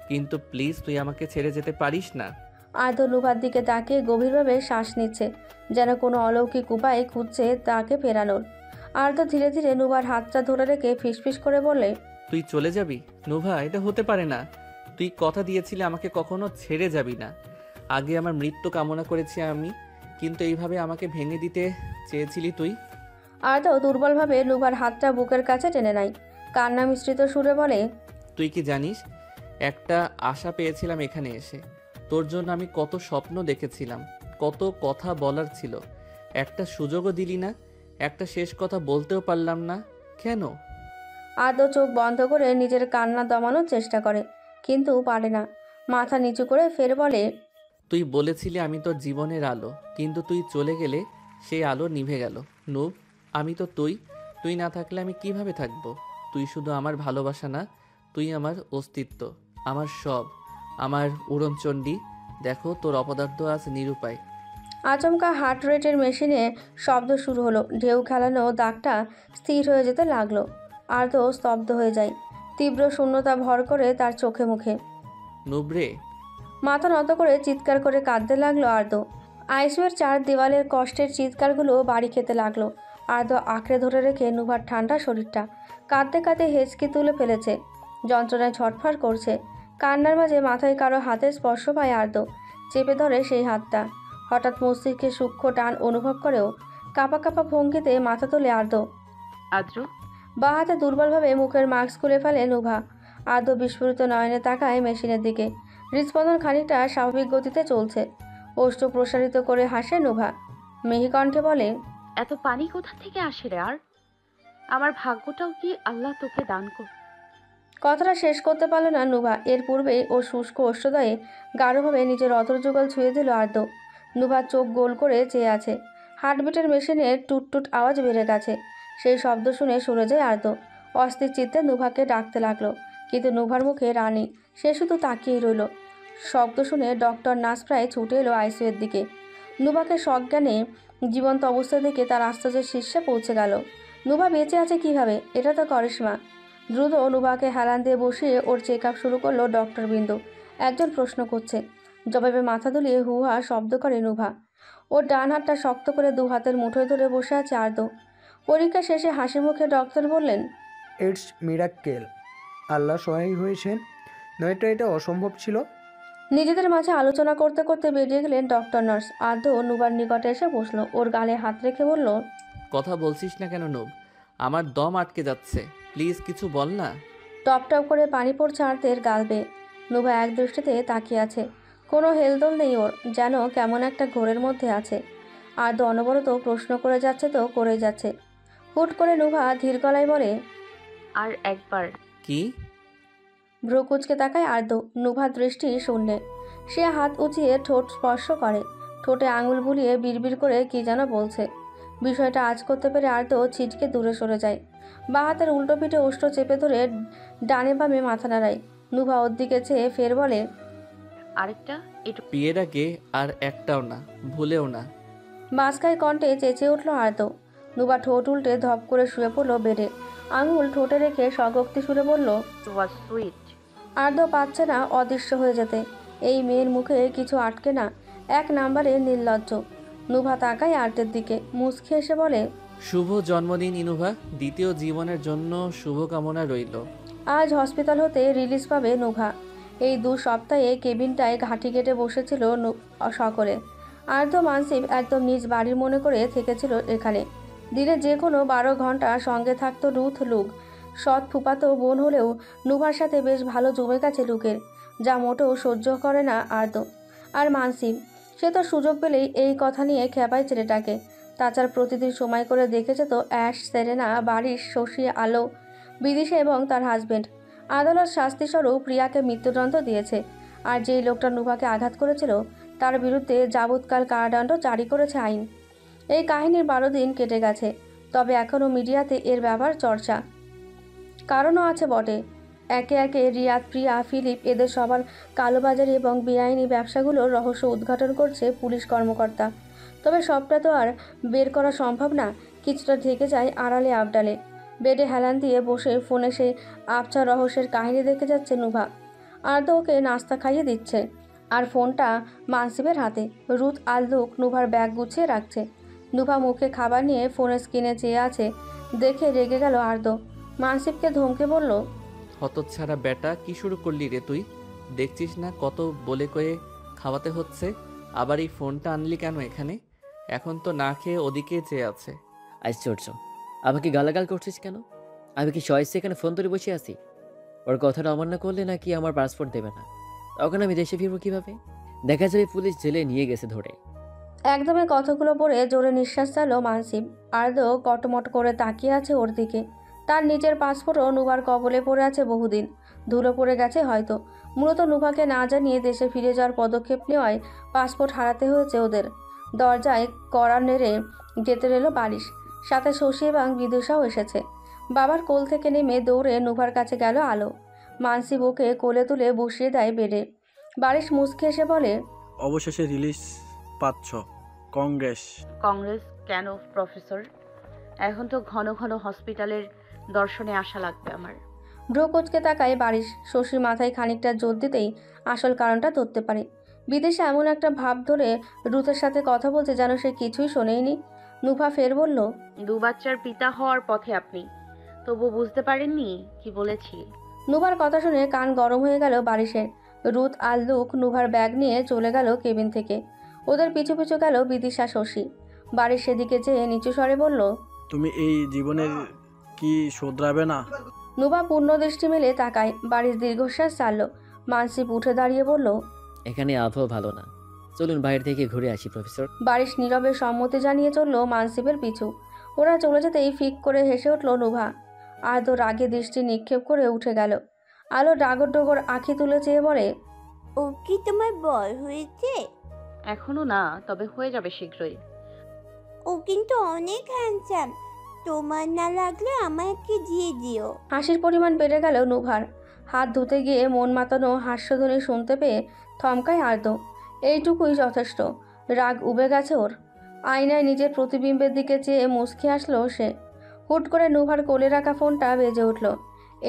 কিন্তু প্লিজ তুই আমাকে ছেড়ে যেতে পারিস না। আর্দ্র নুভার দিকে তাকিয়ে গভীরভাবে শ্বাস নিচ্ছে, যেন কোনো অলৌকিক উপায় খুঁজছে তাকে ফেরানোর। আর্দ্র ধীরে ধীরে নুভার হাতটা ধরে রেখে ফিসফিস করে বলে, তুই চলে যাবি নোভা? এটা হতে পারে না। তুই কথা দিয়েছিলি আমাকে কখনো ছেড়ে যাবি না। আগে আমার মৃত্যু কামনা করেছি আমি, কিন্তু এইভাবে আমাকে ভেঙে দিতে চেয়েছিলি তুই। আর্দ্র দুর্বলভাবে নুভার হাতটা বুকের কাছে টেনে নেয়। কান্না মিশ্রিত সুরে বলে, তুই কি জানিস, একটা আশা পেয়েছিলাম এখানে এসে। তোর জন্য আমি কত স্বপ্ন দেখেছিলাম, কত কথা বলার ছিল, একটা সুযোগও দিলি না, একটা শেষ কথা বলতেও পারলাম না। কেন? আর্দ্র চোখ বন্ধ করে নিজের কান্না দমানোর চেষ্টা করে, কিন্তু পারে না। মাথা নিচু করে ফের বলে, তুই বলেছিলি আমি তোর জীবনের আলো, কিন্তু তুই চলে গেলে সেই আলো নিভে গেল। নূপ, আমি তো তুই না থাকলে আমি কিভাবে থাকবো? তুই শুধু আমার ভালোবাসা না, তুই আমার অস্তিত্ব, আমার সব, আমার উড়নচণ্ডী। দেখো তোর অপদার্থ আজ নিরুপায়। আচমকা হার্ট রেটের মেশিনে শব্দ শুরু হলো। ঢেউ খেলানো দাগটা স্থির হয়ে যেতে লাগলো। আর্দ্র স্তব্ধ হয়ে যায়। তীব্র শূন্যতা ভর করে তার চোখে মুখে। নুবরে, মাথা নত করে চিৎকার করে কাঁদতে লাগলো আর্দ্র। আইসিইউর চার দেওয়ালের কষ্টের চিৎকারগুলো বাড়ি খেতে লাগলো। আর্দ্র আঁকড়ে ধরে রেখে নুভার ঠান্ডা শরীরটা। কাঁদতে কাঁদতে হেঁচকি তুলে ফেলেছে, যন্ত্রণায় ছটফট করছে। কান্নার মাঝে মাথায় কারো হাতের স্পর্শ পায় আর্দ্র। চেপে ধরে সেই হাতটা। হঠাৎ মস্তিষ্কে সূক্ষ্ম টান অনুভব করেও কাঁপা কাঁপা ভঙ্গিতে মাথা তোলে আর্দ্র। আদ্র, বা হাতে দুর্বলভাবে মুখের মাস্ক খুলে ফেলে নুভা। আর্দ্র বিস্ফোরিত নয়নে তাকায় মেশিনের দিকে। হৃদস্পন্দন খানিকটা স্বাভাবিক গতিতে চলছে। ওষ্ঠ প্রসারিত করে হাসে নুভা। মিহিকণ্ঠে বলে, এত পানি কোথা থেকে আসে রে? আর আমার ভাগ্যটাও কি আল্লাহ তোকে দান কর। কথাটা শেষ করতে পারল না নুভা। এর পূর্বেই ওর শুষ্ক ওষ্ঠদয়ে গাঢ়ভাবে নিজের অতর যুগল ছুঁয়ে দিল আর্দ্র। নুভার চোখ গোল করে চেয়ে আছে। হার্টবিটের মেশিনের টুট আওয়াজ বেড়ে গেছে। সেই শব্দ শুনে সরে যায় আর্দ্র। অস্থির চিত্তে নুভাকে ডাকতে লাগলো, কিন্তু নুভার মুখে রানী। সে শুধু তাকিয়ে রইল। শব্দ শুনে ডক্টর নার্স প্রায় ছুটে এলো আইসিইউর দিকে। নুভাকে সজ্ঞানে জীবন্ত অবস্থা থেকে তার আশ্চর্যের শীর্ষে পৌঁছে গেল। নুভা বেঁচে আছে কিভাবে? এটা তো করিশ্মা। দ্রুত নুভাকে হেলান দিয়ে বসিয়ে ওর চেক আপ শুরু করলো ডক্টর বিন্দু। একজন প্রশ্ন করছে, জবাবে মাথা দুলিয়ে হুহা শব্দ করে নুভা। ওর ডান হাতটা শক্ত করে দু হাতের মুঠোয় ধরে বসে আছে আর্দ্র। পরীক্ষা শেষে হাসি মুখে ডক্টর বললেন, ইটস মিরাক্কেল। আল্লাহ সহায় হয়েছেন, নয়তো এটা অসম্ভব ছিল। নিজেদের মাঝে আলোচনা করতে করতে বেরিয়ে গেলেন ডক্টর নার্স। আর্দ্র নুভার নিকটে এসে বসলো। ওর গালে হাত রেখে বলল, কথা বলছিস না কেন নূপ? আমার দম আটকে যাচ্ছে, প্লিজ কিছু বল না। টপ টপ করে পানি পড়ছে আর্দ্রের গাল বেয়ে। নুভা এক দৃষ্টিতে তাকিয়ে আছে। কোনো হেলদোল নেই ওর, যেন কেমন একটা ঘোরের মধ্যে আছে। আর্দ্র অনবরত প্রশ্ন করে যাচ্ছে তো করেই যাচ্ছে। হুট করে নুভা ধীর গলায় বলে, আর একবার। কি? ভ্রু কুচকে তাকায় আর্দ্র। নুভা দৃষ্টি শূন্যে। সে হাত উঁচিয়ে ঠোঁট স্পর্শ করে। ঠোঁটে আঙুল বুলিয়ে বিড়বিড় করে কি যেন বলছে। বিষয়টা আজ করতে পেরে আর্দ্র ছিটকে দূরে সরে যায়। বা হাতের উল্টো পিঠে ওষ্ঠ চেপে ধরে ডানে বামে মাথা নাড়ায়। নুভা ওর দিকে চেয়ে ফের বলে, আরেকটা একটু বিয়ের আগে আর একটাও না, ভুলেও না। বাসকায় কণ্ঠে চেঁচিয়ে উঠল আর্দ্র। নুবা ঠোঁট উল্টে ধপ করে শুয়ে পড়ল বেডে। আঙুল ঠোঁটে রেখে স্বগক্তি সুরে বলল, ওয়াজ সুইট। আর্দ্র পাচ্ছে না অদৃশ্য হয়ে যেতে। এই মেয়ের মুখে কিছু আটকে না, এক নাম্বারে নির্লজ্জ। নুভা তাকায় আর্দ্রের দিকে, মুচকি এসে বলে, শুভ জন্মদিন ইনুভা, দ্বিতীয় জীবনের জন্য শুভকামনা রইল। আজ হসপিটাল হতে রিলিজ পাবে নুভা। এই 2 সপ্তাহে কেবিনটায় ঘাঁটি কেটে বসেছিল সকলে। আর্দ্র মানসিব একদম নিজ বাড়ির মনে করে থেকেছিল এখানে। দিনে যে কোনো 12 ঘন্টা সঙ্গে থাকতো রুথ লুক। সৎ ফুপাতো বোন হলেও নুভার সাথে বেশ ভালো জমে গেছে লুকের, যা মোটেও সহ্য করে না আর্দ্র। আর মানসিব, সে তো সুযোগ পেলেই এই কথা নিয়ে খেপায় ছেলেটাকে। তাছাড়া প্রতিদিন সময় করে দেখেছে তো অ্যাশ, সেরেনা, বাড়ির শশী, আলো, বিদিশা এবং তার হাজবেন্ড। আদালত শাস্তিস্বরূপ প্রিয়াকে মৃত্যুদণ্ড দিয়েছে। আর যেই লোকটা নুভাকে আঘাত করেছিল তার বিরুদ্ধে যাবৎকাল কারাদণ্ড জারি করেছে আইন। এই কাহিনীর 12 দিন কেটে গেছে, তবে এখনও মিডিয়াতে এর ব্যাপার চর্চা। কারণও আছে বটে। একে একে রিয়াদ, প্রিয়া, ফিলিপ এদের সবার কালোবাজারি এবং বেআইনি ব্যবসাগুলোর রহস্য উদ্ঘাটন করছে পুলিশ কর্মকর্তা। তবে সবটা তো আর বের করা সম্ভব না, কিছুটা ঢেকে যায় আড়ালে আবডালে। বেডে হেলান দিয়ে বসে ফোনে সেই আবছা রহস্যের কাহিনী দেখে যাচ্ছে নুভা। আর্দ্র ওকে নাস্তা খাইয়ে দিচ্ছে, আর ফোনটা মানসিবের হাতে। রুথ আর লুক নুভার ব্যাগ গুছিয়ে রাখছে। নুভা মুখে খাবার নিয়ে ফোনের স্ক্রিনে চেয়ে আছে দেখে রেগে গেল আর্দ্র। মানসিবকে ধমকে বলল, হতচ্ছাড়া বেটা, কি শুরু করলি রে তুই? দেখছিস না কত বলে কয়ে খাওয়াতে হচ্ছে, আবার এই ফোনটা আনলি কেন এখানে? এখন তো না খেয়ে ওদিকে চেয়ে আছে। আশ্চর্য, আমাকে গালাগাল করছিস কেন? আমি কি চয়েসে এখানে ফোন ধরে বসে আছি? ওর কথাটা অমান্য করলে নাকি আমার পাসপোর্ট দেবে না? তখন আমি দেশে ফিরবো কিভাবে? দেখা যাবে পুলিশ জেলে নিয়ে গেছে ধরে। একদমে কথাগুলো পড়ে জোরে নিঃশ্বাস চাইল মানসিব। আর্দ্র কটমট করে তাকিয়ে আছে ওর দিকে। তার নিজের পাসপোর্টও নুভার কবলে পড়ে আছে বহুদিন, ধুলো পড়ে গেছে হয়তো। মূলত নুভাকে না জানিয়ে দেশে ফিরে যাওয়ার পদক্ষেপ নেওয়ায় পাসপোর্ট হারাতে হয়েছে ওদের। দরজায় কড়া নেড়ে যেতে এলো বারিশ, সাথে শশী এবং বিদুষাও এসেছে। বাবার কোল থেকে নেমে দৌড়ে নুভার কাছে গেল আলো। মানসিব ওকে কোলে তুলে বসিয়ে দেয় বেডে। বারিশ মুচকে এসে বলে, অবশেষে রিলিজ পাচ্ছ, কংগ্রেস। কংগ্রেস কেন প্রফেসর? এখন তো ঘন ঘন হসপিটালের দর্শনে আসা লাগবে আমার। ভ্রু কুচকে তাকায় বারিশ। শশীর মাথায় খানিকটা জোর দিতেই আসল কারণটা ধরতে পারে। বিদেশে এমন একটা ভাব ধরে রুথের সাথে কথা বলছে যেন সে কিছুই শোনেইনি। নুভা ফের বলল, 2 বাচ্চার পিতা হওয়ার পথে আপনি, তবু বুঝতে পারেননি কি বলেছি? নুভার কথা শুনে কান গরম হয়ে গেল বারিশের। রুথ আর লুক নুভার ব্যাগ নিয়ে চলে গেল কেবিন থেকে। ওদের পিছু পিছু গেল বিদিশা, শশী। বারিশ সেদিকে যেয়ে নিচু স্বরে বলল, তুমি এই জীবনের কি শোধরাবে না? নুভা পূর্ণ দৃষ্টি মেলে তাকায়। বারিশ দীর্ঘশ্বাস ছাড়ল। মানসিব উঠে দাঁড়িয়ে বলল, এখানে আবহাওয়া ভালো না, চলুন বাইরে থেকে ঘুরে আসি প্রফেসর। বারিশ নীরবে সম্মতি জানিয়ে চলল মানসিবের পিছু। ওরা চলে যেতেই ফিক করে হেসে উঠল নুভা। আদৌ রাগে দৃষ্টি নিক্ষেপ করে উঠে গেল। আলো ডাগর ডগর আঁখি তুলে চেয়ে বলে, ও কি তোমার বর হয়েছে? এখনো না, তবে হয়ে যাবে শীঘ্রই। ও কিন্তু অনেক হ্যান্ডসাম, তোমার না লাগলে আমাকে দিয়ে দিও। হাসির পরিমাণ বেড়ে গেল নুভার। হাত ধুতে গিয়ে মন মাতানো হাস্যধ্বনি শুনতে পেয়ে থমকায় আর্দ্র। এইটুকুই যথেষ্ট। রাগ উবে গেছে ওর। আয়নায় নিজের প্রতিবিম্বের দিকে চেয়ে মুচকি আসলো সে। হুট করে নুভার কোলে রাখা ফোনটা বেজে উঠল।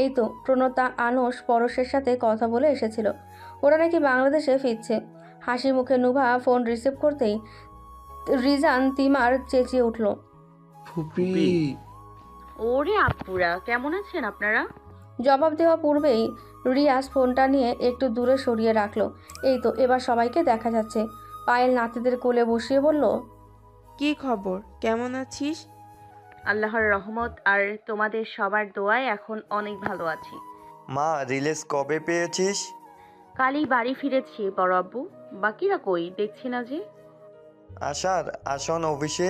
এই তো প্রণতা আনস পরশের সাথে কথা বলে এসেছিল। ওরা নাকি বাংলাদেশে ফিরছে। হাসি মুখে নুভা ফোন রিসিভ করতেই রিজান তিমার চেঁচিয়ে উঠল, ফুপি। ওরে আপুরা, কেমন আছেন আপনারা? জবাব দেওয়া পূর্বেই রিয়াজ ফোনটা নিয়ে একটু দূরে সরিয়ে রাখলো। এই তো এবার সবাইকে দেখা যাচ্ছে। পায়েল নাতিদের কোলে বসিয়ে বলল, কি খবর, কেমন আছিস? আল্লাহর রহমত আর তোমাদের সবার দোয়ায় এখন অনেক ভালো আছি। মা, রিলিজ কবে পেয়েছিস? কালই বাড়ি ফিরেছি বড় আব্বু। বাকিরা কই দেখছি না যে। আশার আসন অফিসে,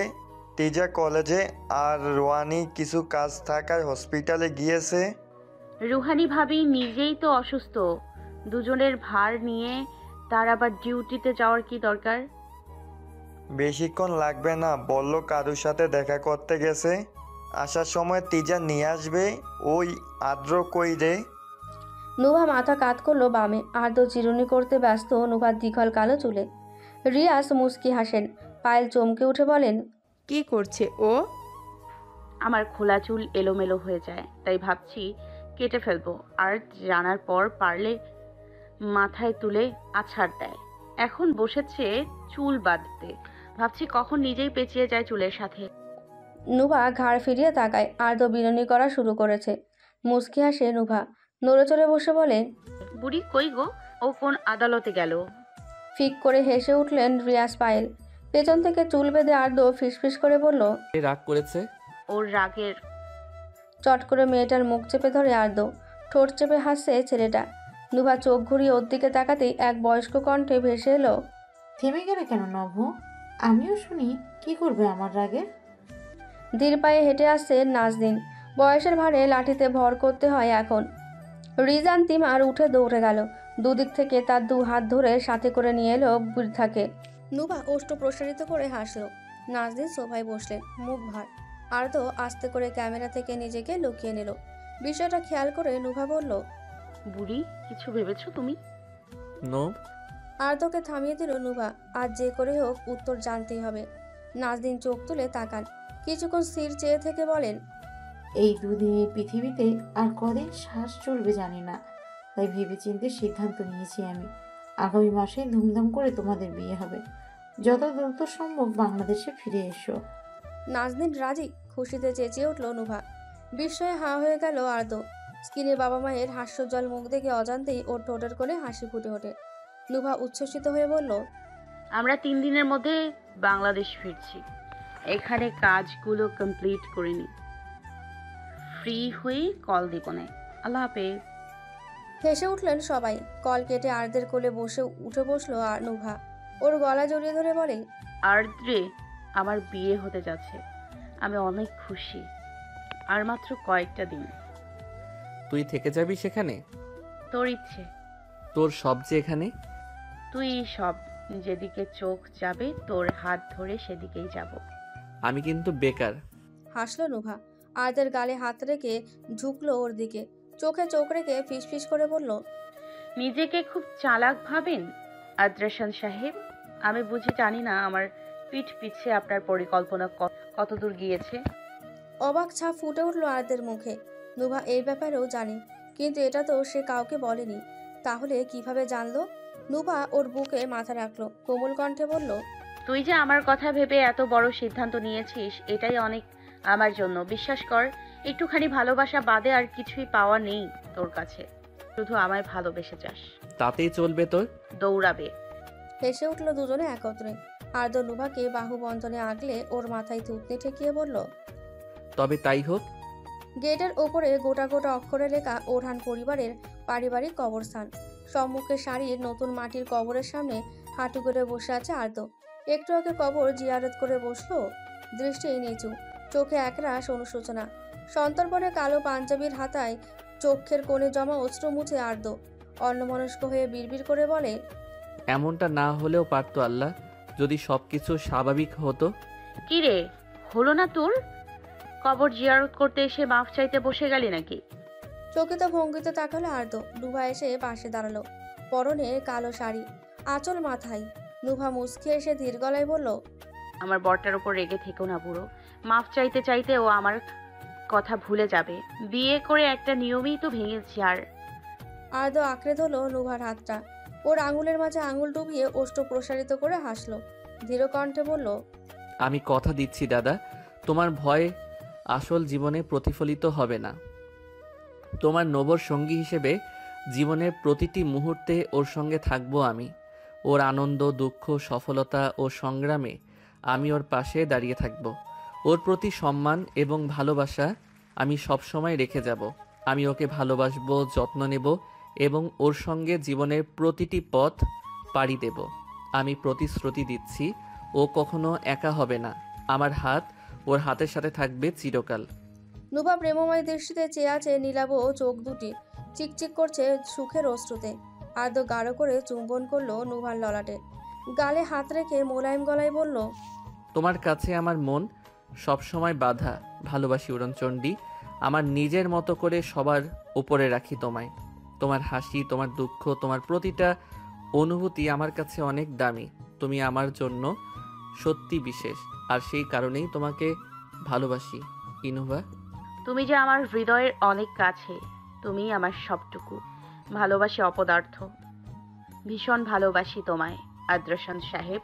তেজা কলেজে, আর রোয়ানি কিছু কাজ থাকায় হসপিটালে গিয়েছে। রুহানি ভাবি নিজেই তো অসুস্থ, দুজনের ভার নিয়ে তার আবার ডিউটিতে যাওয়ার কি দরকার? বেশিক্ষণ লাগবে না, বলল কারুর সাথে দেখা করতে গেছে। আসার সময় তিজা নিয়ে আসবে। ওই আদ্র কই রে? নুভা মাথা কাত করলো বামে, আর্দ্র চিরুনি করতে ব্যস্ত নুভার দীঘল কালো চুলে। রিয়াজ মুস্কি হাসেন। পায়েল চমকে উঠে বলেন, কি করছে ও? আমার খোলা চুল এলোমেলো হয়ে যায়, তাই ভাবছি কেটে ফেলবো। আর জানার পর পারলে মাথায় তুলে আছাড় দেয়। এখন বসেছে চুল বাঁধতে, ভাবছি কখন নিজেই পেঁচিয়ে যায় চুলের সাথে। নুভা ঘাড় ফিরিয়ে তাকায়। আর্দ্র বিননি করা শুরু করেছে। মুস্কি হাসে নুভা, নড়ে চড়ে বসে বলে, বুড়ি কই গো? ও কোন আদালতে গেল? ফিক করে হেসে উঠলেন রিয়াজ। পায়েল পেছন থেকে চুল বেঁধে আর্দ্র ফিসফিস করে বলল, রাগ করেছে। ওর রাগের চট করে মেয়েটার মুখ চেপে ধরে আর্দ্র। ঠোঁট চেপে হাসছে ছেলেটা। নুভা চোখ ঘুরিয়ে ওর দিকে তাকাতেই এক বয়স্ক কণ্ঠে ভেসে এলো, থেমে গেলে কেন নভ? আমিও শুনি, কি করবে আমার রাগের? ধীর পায়ে হেঁটে আসছে নাজদিন। বয়সের ভারে লাঠিতে ভর করতে হয় এখন। রিজান তিমার উঠে দৌড়ে গেল। দুদিক থেকে তার দু হাত ধরে সাথে করে নিয়ে এলো বৃদ্ধাকে। নুভা ওষ্ঠ প্রসারিত করে হাসলো। নাজদিন সোফায় বসলেন, মুখ ভার। আর্দ্র আস্তে করে ক্যামেরা থেকে নিজেকে লুকিয়ে নিল। বিষয়টা খেয়াল করে নুভা বলল, বুড়ি কিছু ভেবেছো তুমি? নো। আর্দ্রকে থামিয়ে দিল নুভা। আজ যে করে হোক উত্তর জানতেই হবে। নাজদিন চোখ তুলে তাকান। কিছুক্ষণ স্থির চেয়ে থেকে বলেন, এই দুদিনে পৃথিবীতে আর কদিন শ্বাস চলবে জানি না, তাই ভেবেচিন্তে সিদ্ধান্ত নিয়েছি আমি। আগামী মাসে ধুমধাম করে তোমাদের বিয়ে হবে। যত দ্রুত সম্ভব বাংলাদেশে ফিরে এসো। নাজদিন রাজি। খুশিতে চেঁচিয়ে উঠল নুভা। বিস্ময়ে হাঁ হয়ে গেল আর্দ্র। স্ক্রিনে বাবা মায়ের হাস্যজ্জ্বল মুখ দেখে অজান্তেই ওর ঠোঁটের কোণে হাসি ফুটে ওঠে। নুভা উচ্ছ্বসিত হয়ে বলল, আমরা 3 দিনের মধ্যে বাংলাদেশ ফিরছি। এখানে কাজগুলো কমপ্লিট করে নি, ফ্রি হয়ে কল দিব না। আল্লাহ হাফেজ। হেসে উঠলেন সবাই। কল কেটে আর্দ্রের কোলে বসে উঠে বসলো আর নুভা। ওর গলা জড়িয়ে ধরে বলে, আর্দ্রে, আমার বিয়ে হতে যাচ্ছে। আমি অনেক খুশি। আর মাত্র কয়েকটা দিন। তুই থেকে যাবি সেখানে? তোর ইচ্ছে। তোর সব যে এখানে। তুই সব, যেদিকে চোখ যাবে তোর হাত ধরে সেদিকেই যাব। আমি কিন্তু বেকার। হাসলো নুভা। আর্দ্রের গালে হাত রেখে ঝুঁকলো ওর দিকে। চোখে চোখ রেখে ফিসফিস করে বলল, নিজেকে খুব চালাক ভাবেন আদ্রেশান সাহেব। আমি বুঝি জানি না আমার পিঠ পিছে আপনার পরিকল্পনা কতদূর গিয়েছে। অবাক ছাপ ফুটে উঠল আর্দ্রের মুখে। নুভা এই ব্যাপারেও জানে, কিন্তু এটা তো সে কাউকে বলেনি। তাহলে কিভাবে জানলো? নুভা ওর বুকে মাথা রাখলো, কোমল কণ্ঠে বলল, তুই যে আমার কথা ভেবে এত বড় সিদ্ধান্ত নিয়েছিস, এটাই অনেক আমার জন্য। বিশ্বাস কর, একটুখানি ভালোবাসা বাদে আর কিছুই পাওয়া নেই তোর কাছে। শুধু আমায় ভালোবেসে যাস, তাতেই চলবে তোর? দৌড়াবে। হেসে উঠল দুজনে একত্রে। আর্দ্র নুভাকে বাহু বন্ধনে আগলে ওর মাথায় থুতনি ঠেকিয়ে বলল, তবে তাই হোক। গেটের ওপরে গোটা গোটা অক্ষরে লেখা ওরহান পরিবারের পারিবারিক কবরস্থান। সম্মুখে সারির নতুন মাটির কবরের সামনে হাঁটু করে বসে আছে আর্দ্র। একটু আগে কবর জিয়ারত করে বসলো, দৃষ্টি নিচু, চোখে একরাশ অনুশোচনা। সন্তর্পণে কালো পাঞ্জাবির হাতায় চোখের কোণে জমা অশ্রু মুছে আর্দ্র অন্যমনস্ক হয়ে বিড়বিড় করে বলে, এমনটা না হলেও পারতো আল্লাহ, যদি সবকিছু স্বাভাবিক হতো। কি রে, হলো না তোর? কবর জিয়ারত করতে এসে মাফ চাইতে বসে গেলি নাকি? চকিত ভঙ্গিতে তাকালো আর্দ্র। নুভা এসে পাশে দাঁড়ালো। পরনে কালো শাড়ি, আঁচল মাথায়। নুভা মুচকে এসে ধীর গলায় বলল, আমার বরটার উপর রেগে থেকো না বুড়ো। মাফ চাইতে চাইতে ও আমার কথা ভুলে যাবে। বিয়ে করে একটা নিয়মই তো ভেঙেছি। আর আর্দ্র আঁকড়ে ধরলো নুভার হাতটা। ওর আঙুলের মাঝে আঙুল ডুবিয়ে ওষ্ঠ প্রসারিত করে হাসলো। ধীর কণ্ঠে বলল, আমি কথা দিচ্ছি দাদা, তোমার ভয় আসল জীবনে প্রতিফলিত হবে না। তোমার নবর সঙ্গী হিসেবে জীবনের প্রতিটি মুহূর্তে ওর সঙ্গে থাকবো আমি। ওর আনন্দ, দুঃখ, সফলতা ও সংগ্রামে আমি ওর পাশে দাঁড়িয়ে থাকব। ওর প্রতি সম্মান এবং ভালোবাসা আমি সবসময় রেখে যাব। আমি ওকে ভালোবাসবো, যত্ন নেব এবং ওর সঙ্গে জীবনের প্রতিটি পথ পাড়ি দেব। আমি প্রতিশ্রুতি দিচ্ছি, ও কখনো একা হবে না। আমার হাত ওর হাতের সাথে থাকবে চিরকাল। নুভা প্রেমময় দৃষ্টিতে চেয়ে আছে নীলাভ চোখ দুটি চিকচিক করছে সুখের অশ্রুতে। আর্দ্র গাঢ় করে চুম্বন করলো নুভার ললাটে। গালে হাত রেখে মোলায়েম গলায় বলল, তোমার কাছে আমার মন সবসময় বাঁধা। ভালোবাসি উড়নচণ্ডী, আমার নিজের মতো করে সবার উপরে রাখি তোমায়। তোমার হাসি, তোমার দুঃখ, তোমার প্রতিটা অনুভূতি আমার কাছে অনেক দামি। তুমি আমার জন্য সত্যি বিশেষ, আর সেই কারণেই তোমাকে ভালোবাসি ইনুভা। তুমি যে আমার হৃদয়ের অনেক কাছে, তুমি আমার সবটুকু। ভালোবাসি অপদার্থ, ভীষণ ভালোবাসি তোমায় আদ্রশান সাহেব।